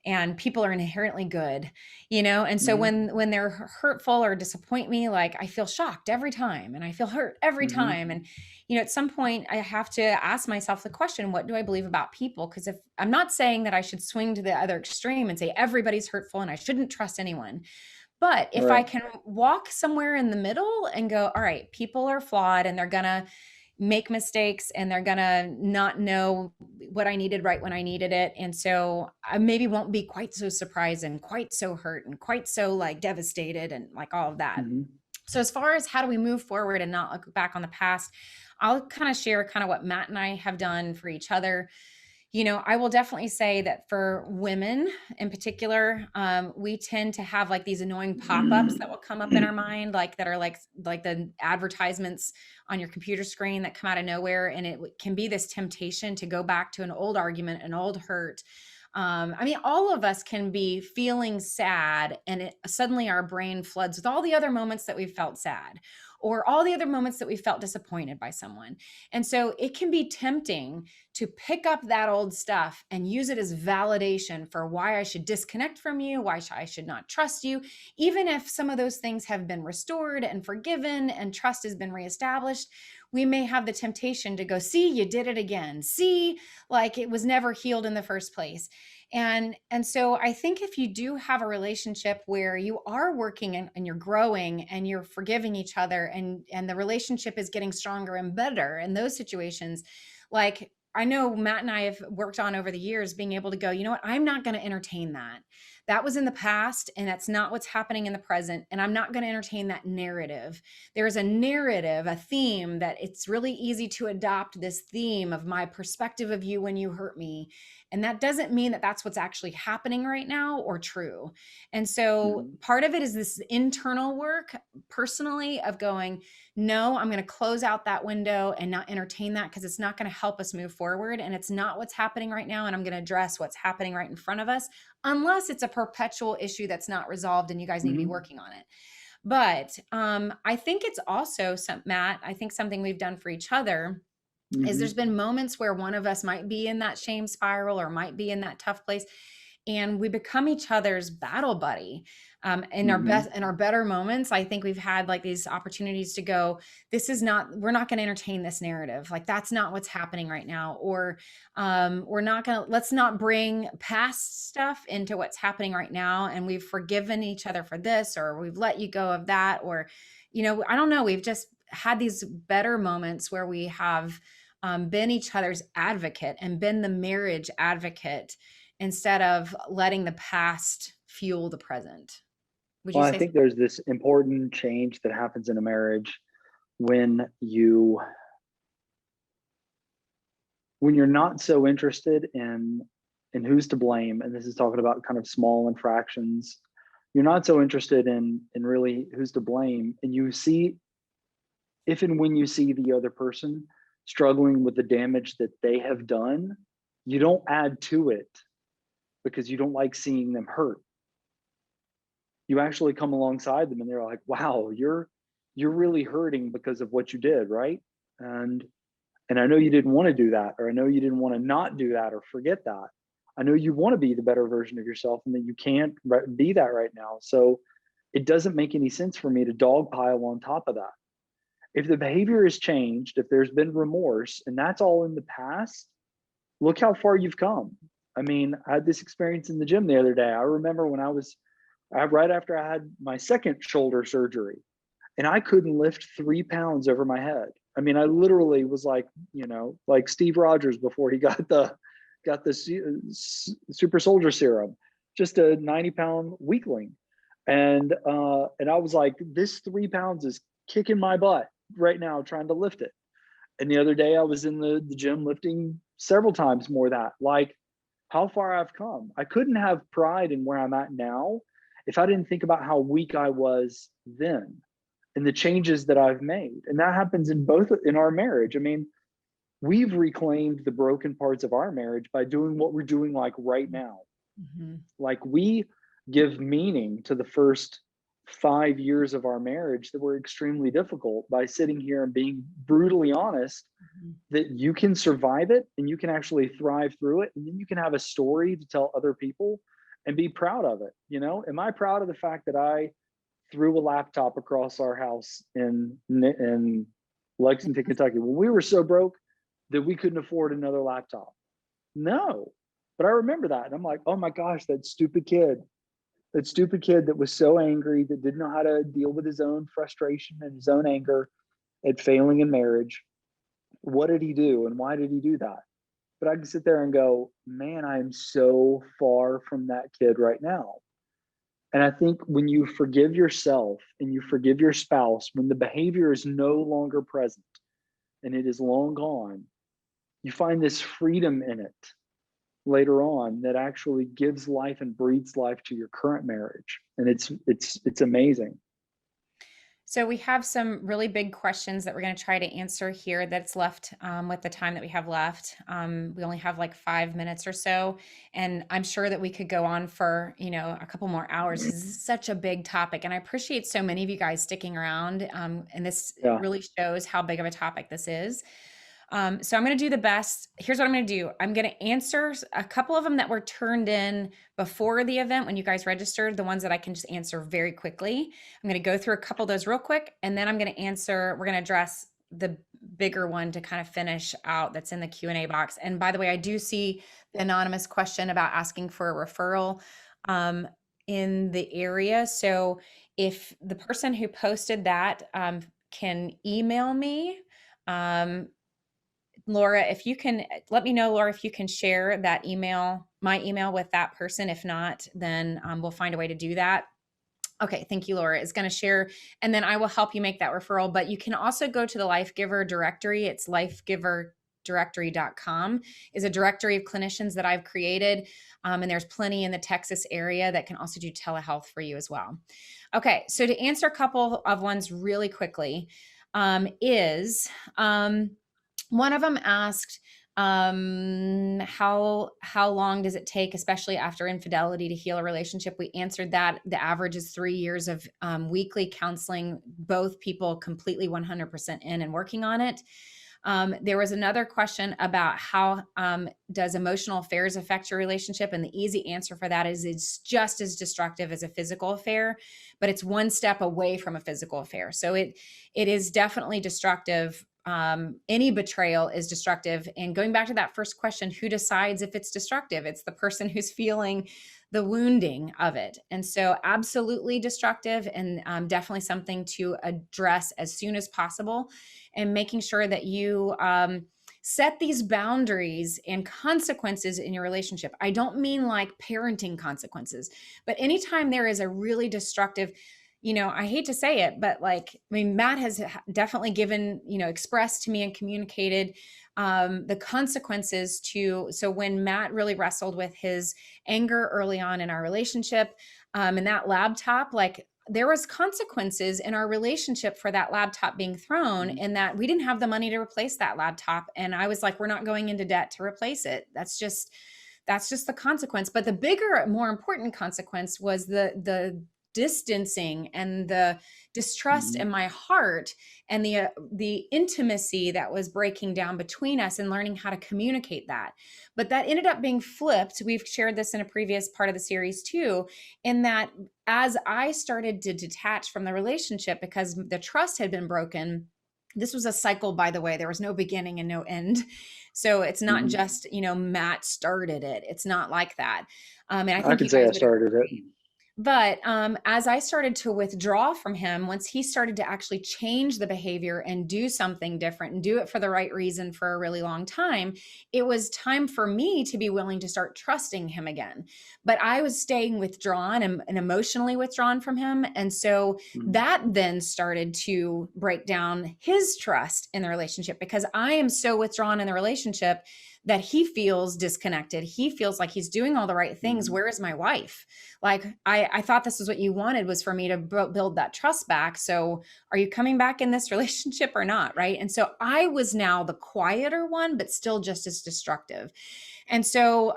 and people are inherently good, and so when they're hurtful or disappoint me, like I feel shocked every time and I feel hurt every time. And at some point I have to ask myself the question, what do I believe about people? Because if I'm not saying that I should swing to the other extreme and say everybody's hurtful and I shouldn't trust anyone, but if I can walk somewhere in the middle and go, all right, people are flawed and they're gonna make mistakes and they're gonna not know what I needed right when I needed it. And so I maybe won't be quite so surprised and quite so hurt and quite so like devastated and like all of that. So as far as how do we move forward and not look back on the past, I'll kind of share kind of what Matt and I have done for each other. I will definitely say that for women in particular, we tend to have like these annoying pop-ups that will come up in our mind, like that are like the advertisements on your computer screen that come out of nowhere. And it can be this temptation to go back to an old argument, an old hurt. I mean, all of us can be feeling sad and suddenly our brain floods with all the other moments that we felt sad or all the other moments that we felt disappointed by someone. And so it can be tempting to pick up that old stuff and use it as validation for why I should disconnect from you, why I should not trust you, even if some of those things have been restored and forgiven and trust has been reestablished. We may have the temptation to go, see, you did it again. See, like it was never healed in the first place. And so I think if you do have a relationship where you are working and you're growing and you're forgiving each other and the relationship is getting stronger and better in those situations, like I know Matt and I have worked on over the years being able to go, you know what, I'm not going to entertain that. That was in the past and that's not what's happening in the present. And I'm not going to entertain that narrative. There's a narrative, a theme that it's really easy to adopt this theme of my perspective of you when you hurt me. And that doesn't mean that that's what's actually happening right now or true. And so part of it is this internal work personally of going, no, I'm going to close out that window and not entertain that because it's not going to help us move forward. And it's not what's happening right now. And I'm going to address what's happening right in front of us, unless it's a perpetual issue that's not resolved and you guys need to be working on it. But I think it's also, Matt, I think something we've done for each other is there's been moments where one of us might be in that shame spiral or might be in that tough place. And we become each other's battle buddy. In our best and our better moments, I think we've had like these opportunities to go, we're not going to entertain this narrative. Like that's not what's happening right now. Or let's not bring past stuff into what's happening right now. And we've forgiven each other for this, or we've let you go of that. Or, I don't know, we've just had these better moments where we have been each other's advocate and been the marriage advocate instead of letting the past fuel the present. Well, I think there's this important change that happens in a marriage when you're not so interested in who's to blame, and this is talking about kind of small infractions. You're not so interested in really who's to blame, and you see, if and when you see the other person struggling with the damage that they have done, you don't add to it because you don't like seeing them hurt. You actually come alongside them and they're like, wow, you're really hurting because of what you did, right? And I know you didn't want to do that, or I know you didn't want to not do that or forget that. I know you want to be the better version of yourself and that you can't be that right now. So it doesn't make any sense for me to dogpile on top of that. If the behavior has changed, if there's been remorse, and that's all in the past, look how far you've come. I mean, I had this experience in the gym the other day. I remember when right after I had my second shoulder surgery, and I couldn't lift 3 pounds over my head. I mean, I literally was like, like Steve Rogers before he got the super soldier serum, just a 90-pound weakling. And I was like, this 3 pounds is kicking my butt right now trying to lift it. And the other day I was in the gym lifting several times more that. Like, how far I've come. I couldn't have pride in where I'm at now if I didn't think about how weak I was then and the changes that I've made. And that happens in our marriage. I mean, we've reclaimed the broken parts of our marriage by doing what we're doing like right now. Mm-hmm. Like, we give meaning to the first 5 years of our marriage that were extremely difficult by sitting here and being brutally honest that you can survive it and you can actually thrive through it. And then you can have a story to tell other people and be proud of it. Am I proud of the fact that I threw a laptop across our house in Lexington, Kentucky, when we were so broke that we couldn't afford another laptop? No, but I remember that. And I'm like, oh my gosh, that stupid kid that was so angry, that didn't know how to deal with his own frustration and his own anger at failing in marriage. What did he do? And why did he do that? But I can sit there and go, man, I am so far from that kid right now. And I think when you forgive yourself and you forgive your spouse, when the behavior is no longer present and it is long gone, you find this freedom in it later on that actually gives life and breathes life to your current marriage. And it's amazing. So we have some really big questions that we're going to try to answer here that's left with the time that we have left. We only have like 5 minutes or so, and I'm sure that we could go on for, a couple more hours. This is such a big topic, and I appreciate so many of you guys sticking around. And this really shows how big of a topic this is. So I'm going to do the best. Here's what I'm going to do. I'm going to answer a couple of them that were turned in before the event when you guys registered, the ones that I can just answer very quickly. I'm going to go through a couple of those real quick, and then we're going to address the bigger one to kind of finish out that's in the Q&A box. And by the way, I do see the anonymous question about asking for a referral in the area. So if the person who posted that can email me, Laura, if you can let me know, Laura, if you can share that my email with that person. If not, then we'll find a way to do that. Okay. Thank you, Laura. Is going to share, and then I will help you make that referral. But you can also go to the Life Giver directory. It's lifegiverdirectory.com is a directory of clinicians that I've created. And there's plenty in the Texas area that can also do telehealth for you as well. Okay. So to answer a couple of ones really quickly, one of them asked, how long does it take, especially after infidelity, to heal a relationship? We answered that. The average is 3 years of weekly counseling, both people completely 100% in and working on it. There was another question about how does emotional affairs affect your relationship? And the easy answer for that is it's just as destructive as a physical affair, but it's one step away from a physical affair. So it is definitely destructive. Any betrayal is destructive. And going back to that first question, who decides if it's destructive? It's the person who's feeling the wounding of it. And so absolutely destructive, and definitely something to address as soon as possible, and making sure that you set these boundaries and consequences in your relationship. I don't mean like parenting consequences, but anytime there is a really destructive, I hate to say it, but Matt has definitely given, expressed to me and communicated the consequences so when Matt really wrestled with his anger early on in our relationship, and that laptop, there was consequences in our relationship for that laptop being thrown, and that we didn't have the money to replace that laptop. And I was like, we're not going into debt to replace it. That's just the consequence. But the bigger, more important consequence was the distancing and the distrust in my heart and the intimacy that was breaking down between us, and learning how to communicate that. But that ended up being flipped. We've shared this in a previous part of the series too, in that as I started to detach from the relationship because the trust had been broken. This was a cycle, by the way. There was no beginning and no end. So it's not just, Matt started it. It's not like that. And I I think could you say guys I would started it. agree. But as I started to withdraw from him, once he started to actually change the behavior and do something different and do it for the right reason for a really long time, it was time for me to be willing to start trusting him again. But I was staying withdrawn and emotionally withdrawn from him. And so that then started to break down his trust in the relationship, because I am so withdrawn in the relationship that he feels disconnected. He feels like he's doing all the right things. Where is my wife? Like, I thought this is what you wanted, was for me to build that trust back. So are you coming back in this relationship or not? Right. And so I was now the quieter one, but still just as destructive. And so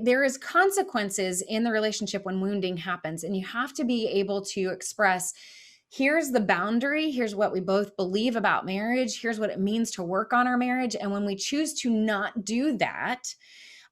there is consequences in the relationship when wounding happens, and you have to be able to express, here's the boundary, here's what we both believe about marriage, here's what it means to work on our marriage. And when we choose to not do that,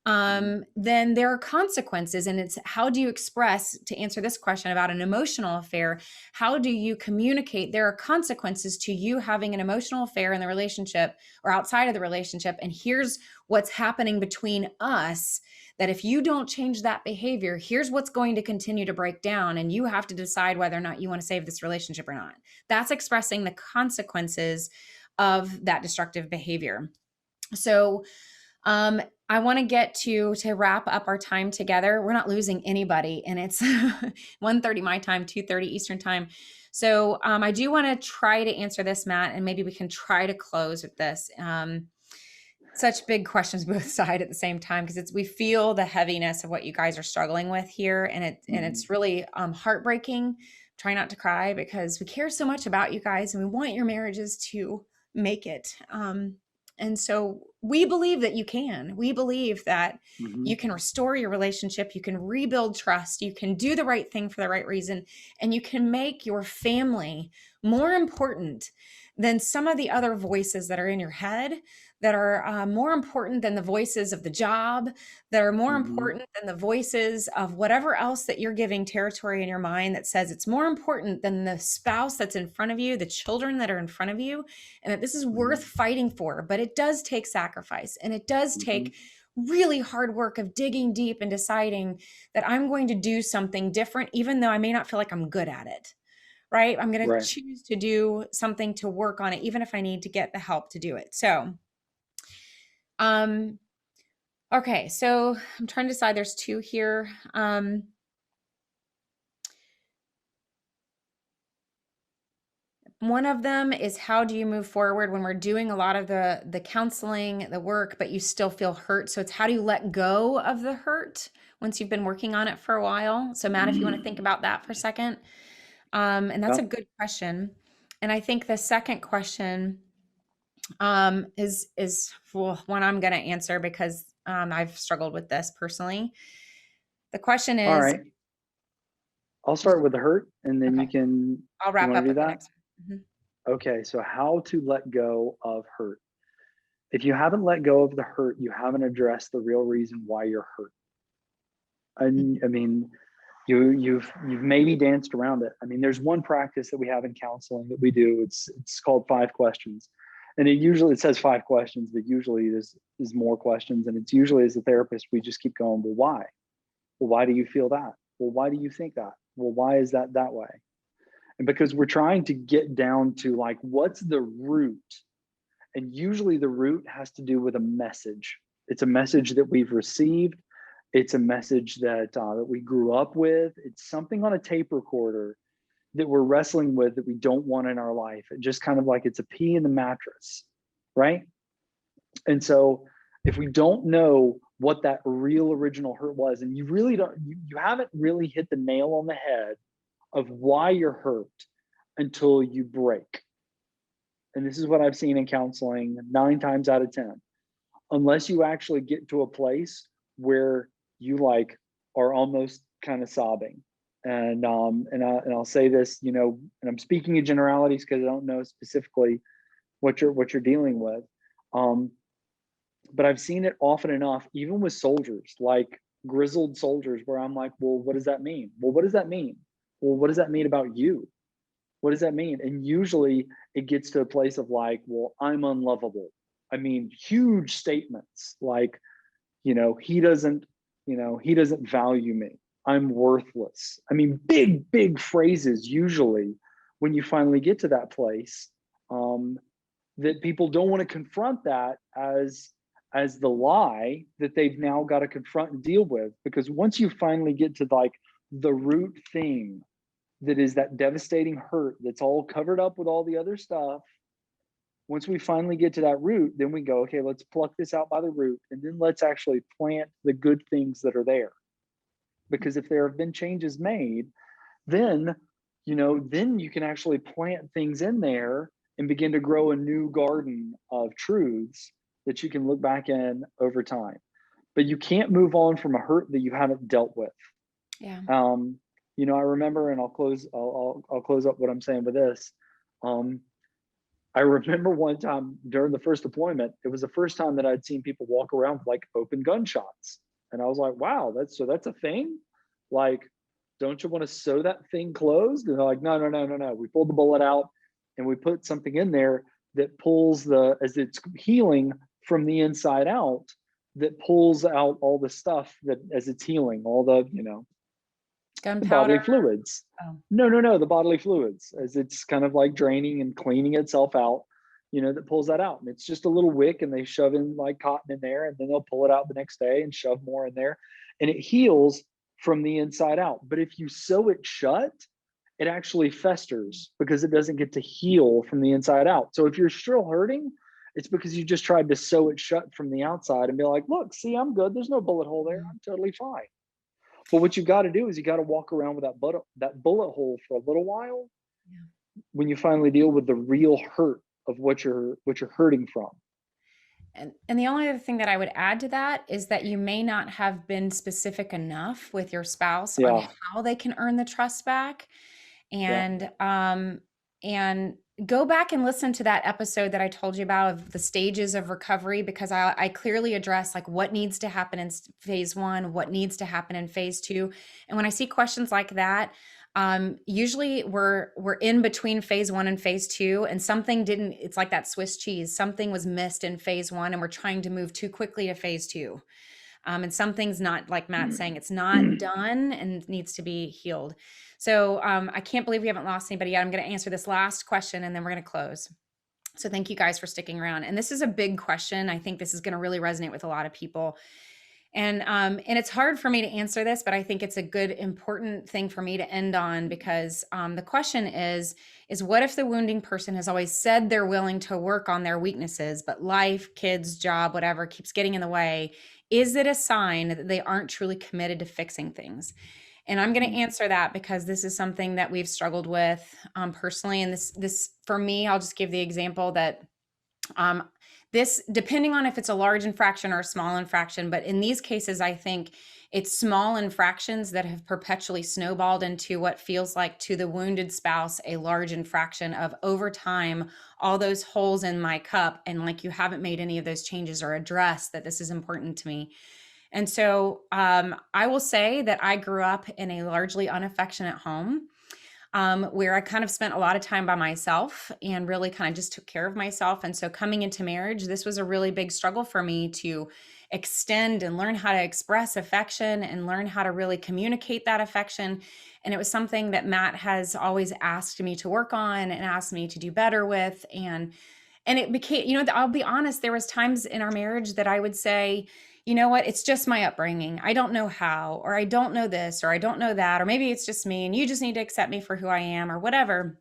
then there are consequences. And it's, how do you express, to answer this question about an emotional affair, how do you communicate there are consequences to you having an emotional affair in the relationship or outside of the relationship? And here's what's happening between us, that if you don't change that behavior, here's what's going to continue to break down. And you have to decide whether or not you want to save this relationship or not. That's expressing the consequences of that destructive behavior. So, I want to get to wrap up our time together. We're not losing anybody, and it's 1:30 my time, 2:30 Eastern time. So I do want to try to answer this, Matt, and maybe we can try to close with this. Such big questions, both sides at the same time, because we feel the heaviness of what you guys are struggling with here, and it's really heartbreaking. Try not to cry, because we care so much about you guys, and we want your marriages to make it. And so we believe that you can. We believe that you can restore your relationship, you can rebuild trust, you can do the right thing for the right reason, and you can make your family more important than some of the other voices that are in your head, that are more important than the voices of the job, that are more important than the voices of whatever else that you're giving territory in your mind that says it's more important than the spouse that's in front of you, the children that are in front of you, and that this is worth fighting for. But it does take sacrifice, and it does take really hard work of digging deep and deciding that I'm going to do something different, even though I may not feel like I'm good at it. Right? I'm going to choose to do something to work on it, even if I need to get the help to do it. So, okay. So I'm trying to decide, there's two here. One of them is, how do you move forward when we're doing a lot of the counseling, the work, but you still feel hurt? So it's, how do you let go of the hurt once you've been working on it for a while? So Matt, if you want to think about that for a second. And that's a good question. And I think the second question is one I'm going to answer, because I've struggled with this personally. The question is, all right, I'll start with the hurt, and then you can, I'll wrap up with the next one. Okay, so how to let go of hurt. If you haven't let go of the hurt, you haven't addressed the real reason why you're hurt. And I mean, you've maybe danced around it. I mean, there's one practice that we have in counseling that we do. It's called 5 questions. And it says 5 questions, but usually there's more questions. And it's usually, as a therapist, we just keep going, well, why? Well, why do you feel that? Well, why do you think that? Well, why is that way? And because we're trying to get down to, like, what's the root? And usually the root has to do with a message. It's a message that we've received. It's a message that we grew up with. It's something on a tape recorder that we're wrestling with that we don't want in our life. It just kind of like, it's a pea in the mattress, right? And so if we don't know what that real original hurt was, and you really don't, you haven't really hit the nail on the head of why you're hurt until you break. And this is what I've seen in counseling 9 times out of 10. Unless you actually get to a place where you, like, are almost kind of sobbing And I'll say this, you know, and I'm speaking in generalities because I don't know specifically what you're dealing with. Um, but I've seen it often enough, even with soldiers, like grizzled soldiers, where I'm like, well, what does that mean? Well, what does that mean? Well, what does that mean about you? What does that mean? And usually it gets to a place of like, well, I'm unlovable. I mean, huge statements like, you know, he doesn't value me. I'm worthless. I mean, big phrases usually when you finally get to that place, that people don't want to confront that as the lie that they've now got to confront and deal with. Because once you finally get to like the root thing that is that devastating hurt that's all covered up with all the other stuff, once we finally get to that root, then we go, okay, let's pluck this out by the root, and then let's actually plant the good things that are there. Because if there have been changes made, then, you know, then you can actually plant things in there and begin to grow a new garden of truths that you can look back in over time. But you can't move on from a hurt that you haven't dealt with. Yeah. You know, I remember, and I'll close up what I'm saying with this. I remember one time during the first deployment, it was the first time that I'd seen people walk around with like open gunshots. And I was like, wow, that's a thing? Like, don't you want to sew that thing closed? And they're like, no. We pulled the bullet out and we put something in there that pulls as it's healing from the inside out, that pulls out all the stuff that as it's healing, all the, you know, the bodily Gunpowder. fluids. Oh. No, the bodily fluids as it's kind of like draining and cleaning itself out, you know, that pulls that out. And it's just a little wick and they shove in like cotton in there and then they'll pull it out the next day and shove more in there and it heals from the inside out. But if you sew it shut, it actually festers because it doesn't get to heal from the inside out. So if you're still hurting, it's because you just tried to sew it shut from the outside and be like, look, see, I'm good. There's no bullet hole there. I'm totally fine. But what you got to do is you got to walk around with that bullet hole for a little while. Yeah. When you finally deal with the real hurt of what you're hurting from. And the only other thing that I would add to that is that you may not have been specific enough with your spouse on how they can earn the trust back. And and go back and listen to that episode that I told you about of the stages of recovery, because I clearly address like what needs to happen in phase 1, what needs to happen in phase 2. And when I see questions like that, usually we're in between phase 1 and phase 2, and it's like that Swiss cheese. Something was missed in phase 1 and we're trying to move too quickly to phase 2. And something's not, like Matt's saying, it's not done and needs to be healed. So I can't believe we haven't lost anybody yet. I'm going to answer this last question and then we're going to close. So thank you guys for sticking around. And this is a big question. I think this is going to really resonate with a lot of people. And it's hard for me to answer this, but I think it's a good, important thing for me to end on, because the question is what if the wounding person has always said they're willing to work on their weaknesses, but life, kids, job, whatever keeps getting in the way? Is it a sign that they aren't truly committed to fixing things? And I'm going to answer that because this is something that we've struggled with personally. And this for me, I'll just give the example that this, depending on if it's a large infraction or a small infraction, but in these cases, I think it's small infractions that have perpetually snowballed into what feels like to the wounded spouse a large infraction of, over time, all those holes in my cup, and like you haven't made any of those changes or addressed that this is important to me. And so I will say that I grew up in a largely unaffectionate home, where I kind of spent a lot of time by myself and really kind of just took care of myself. And so coming into marriage, this was a really big struggle for me to extend and learn how to express affection and learn how to really communicate that affection. And it was something that Matt has always asked me to work on and asked me to do better with. And it became, I'll be honest, there was times in our marriage that I would say, you know what, it's just my upbringing. I don't know how, or I don't know this, or I don't know that, or maybe it's just me and you just need to accept me for who I am, or whatever.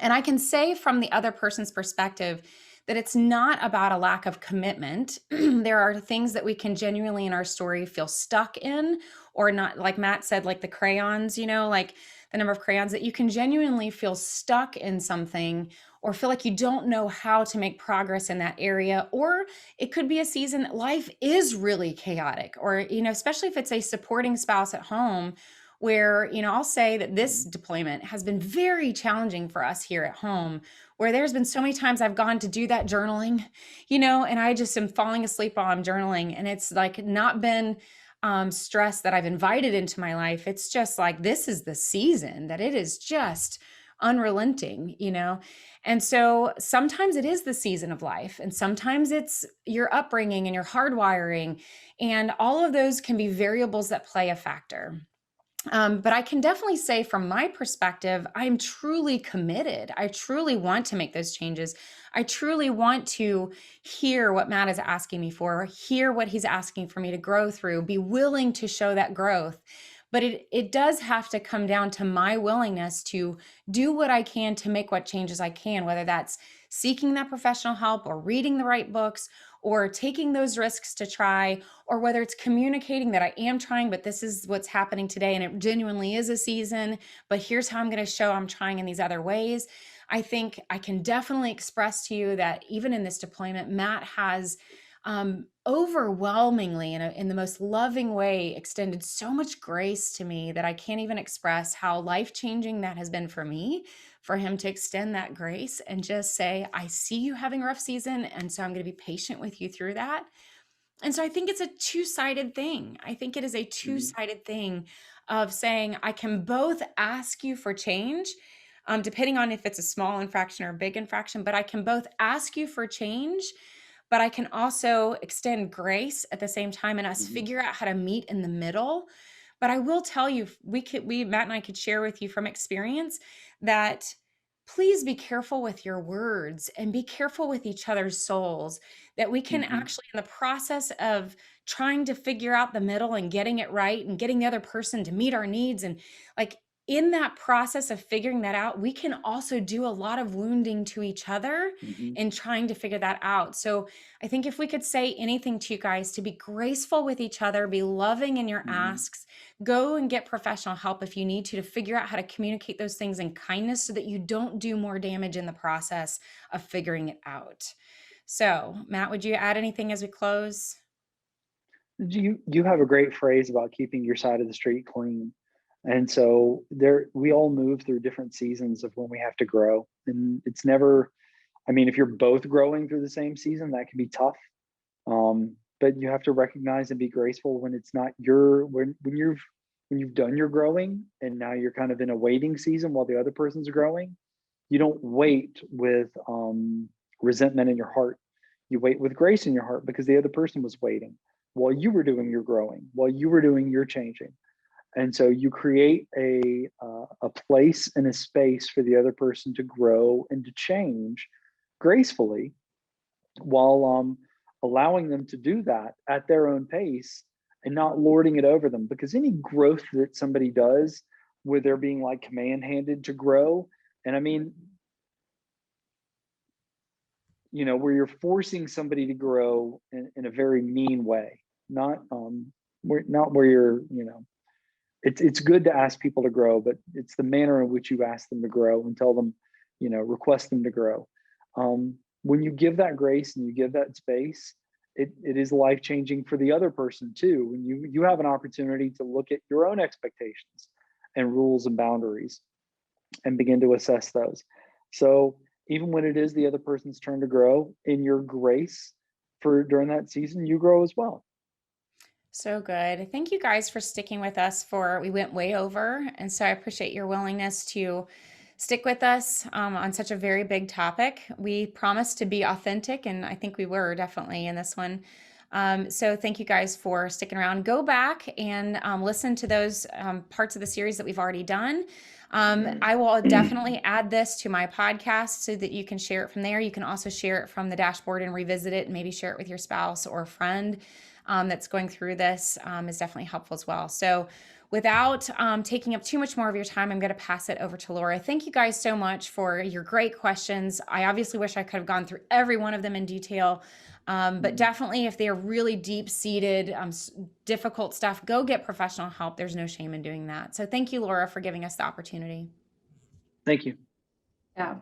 And I can say from the other person's perspective that it's not about a lack of commitment. There are things that we can genuinely in our story feel stuck in, or not, like Matt said, like the crayons, like the number of crayons, that you can genuinely feel stuck in something or feel like you don't know how to make progress in that area. Or it could be a season that life is really chaotic, or, especially if it's a supporting spouse at home where, I'll say that this deployment has been very challenging for us here at home, where there's been so many times I've gone to do that journaling, and I just am falling asleep while I'm journaling. And it's like not been stress that I've invited into my life. It's just like, this is the season that it is just unrelenting, And so sometimes it is the season of life, and sometimes it's your upbringing and your hardwiring, and all of those can be variables that play a factor. But I can definitely say from my perspective, I'm truly committed. I truly want to make those changes. I truly want to hear what Matt is asking me for, hear what he's asking for me to grow through, be willing to show that growth. But it does have to come down to my willingness to do what I can to make what changes I can, whether that's seeking that professional help or reading the right books or taking those risks to try, or whether it's communicating that I am trying, but this is what's happening today and it genuinely is a season, but here's how I'm going to show I'm trying in these other ways. I think I can definitely express to you that even in this deployment, Matt has overwhelmingly, in the most loving way, extended so much grace to me that I can't even express how life-changing that has been for me, for him to extend that grace and just say, I see you having a rough season, and so I'm going to be patient with you through that. And so I think it's a two-sided thing. I think it is a two-sided thing of saying, I can both ask you for change, depending on if it's a small infraction or a big infraction, but I can both ask you for change, but I can also extend grace at the same time and us figure out how to meet in the middle. But I will tell you, Matt and I could share with you from experience that please be careful with your words and be careful with each other's souls, that we can actually, in the process of trying to figure out the middle and getting it right and getting the other person to meet our needs, and like in that process of figuring that out, we can also do a lot of wounding to each other in trying to figure that out. So I think if we could say anything to you guys, to be graceful with each other, be loving in your asks, go and get professional help if you need to figure out how to communicate those things in kindness so that you don't do more damage in the process of figuring it out. So Matt, would you add anything as we close? You have a great phrase about keeping your side of the street clean. And so we all move through different seasons of when we have to grow. And it's never, I mean, if you're both growing through the same season, that can be tough. But you have to recognize and be graceful when it's not when you've done your growing and now you're kind of in a waiting season while the other person's growing. You don't wait with resentment in your heart. You wait with grace in your heart because the other person was waiting while you were doing your growing, while you were doing your changing. And so you create a place and a space for the other person to grow and to change gracefully, while allowing them to do that at their own pace and not lording it over them. Because any growth that somebody does where they're being like command handed to grow, and I mean, where you're forcing somebody to grow in a very mean way, not where you're, it's good to ask people to grow, but it's the manner in which you ask them to grow and tell them, request them to grow. When you give that grace and you give that space, it is life-changing for the other person too. When you have an opportunity to look at your own expectations and rules and boundaries and begin to assess those. So even when it is the other person's turn to grow, in your grace during that season, you grow as well. So good. Thank you guys for sticking with us we went way over. And so I appreciate your willingness to stick with us on such a very big topic. We promised to be authentic, and I think we were definitely in this one. So thank you guys for sticking around. Go back and listen to those parts of the series that we've already done. I will definitely add this to my podcast so that you can share it from there. You can also share it from the dashboard and revisit it, and maybe share it with your spouse or a friend that's going through this is definitely helpful as well. So without taking up too much more of your time, I'm going to pass it over to Laura. Thank you guys so much for your great questions. I obviously wish I could have gone through every one of them in detail, but definitely if they're really deep-seated, difficult stuff, go get professional help. There's no shame in doing that. So thank you, Laura, for giving us the opportunity. Thank you. Yeah.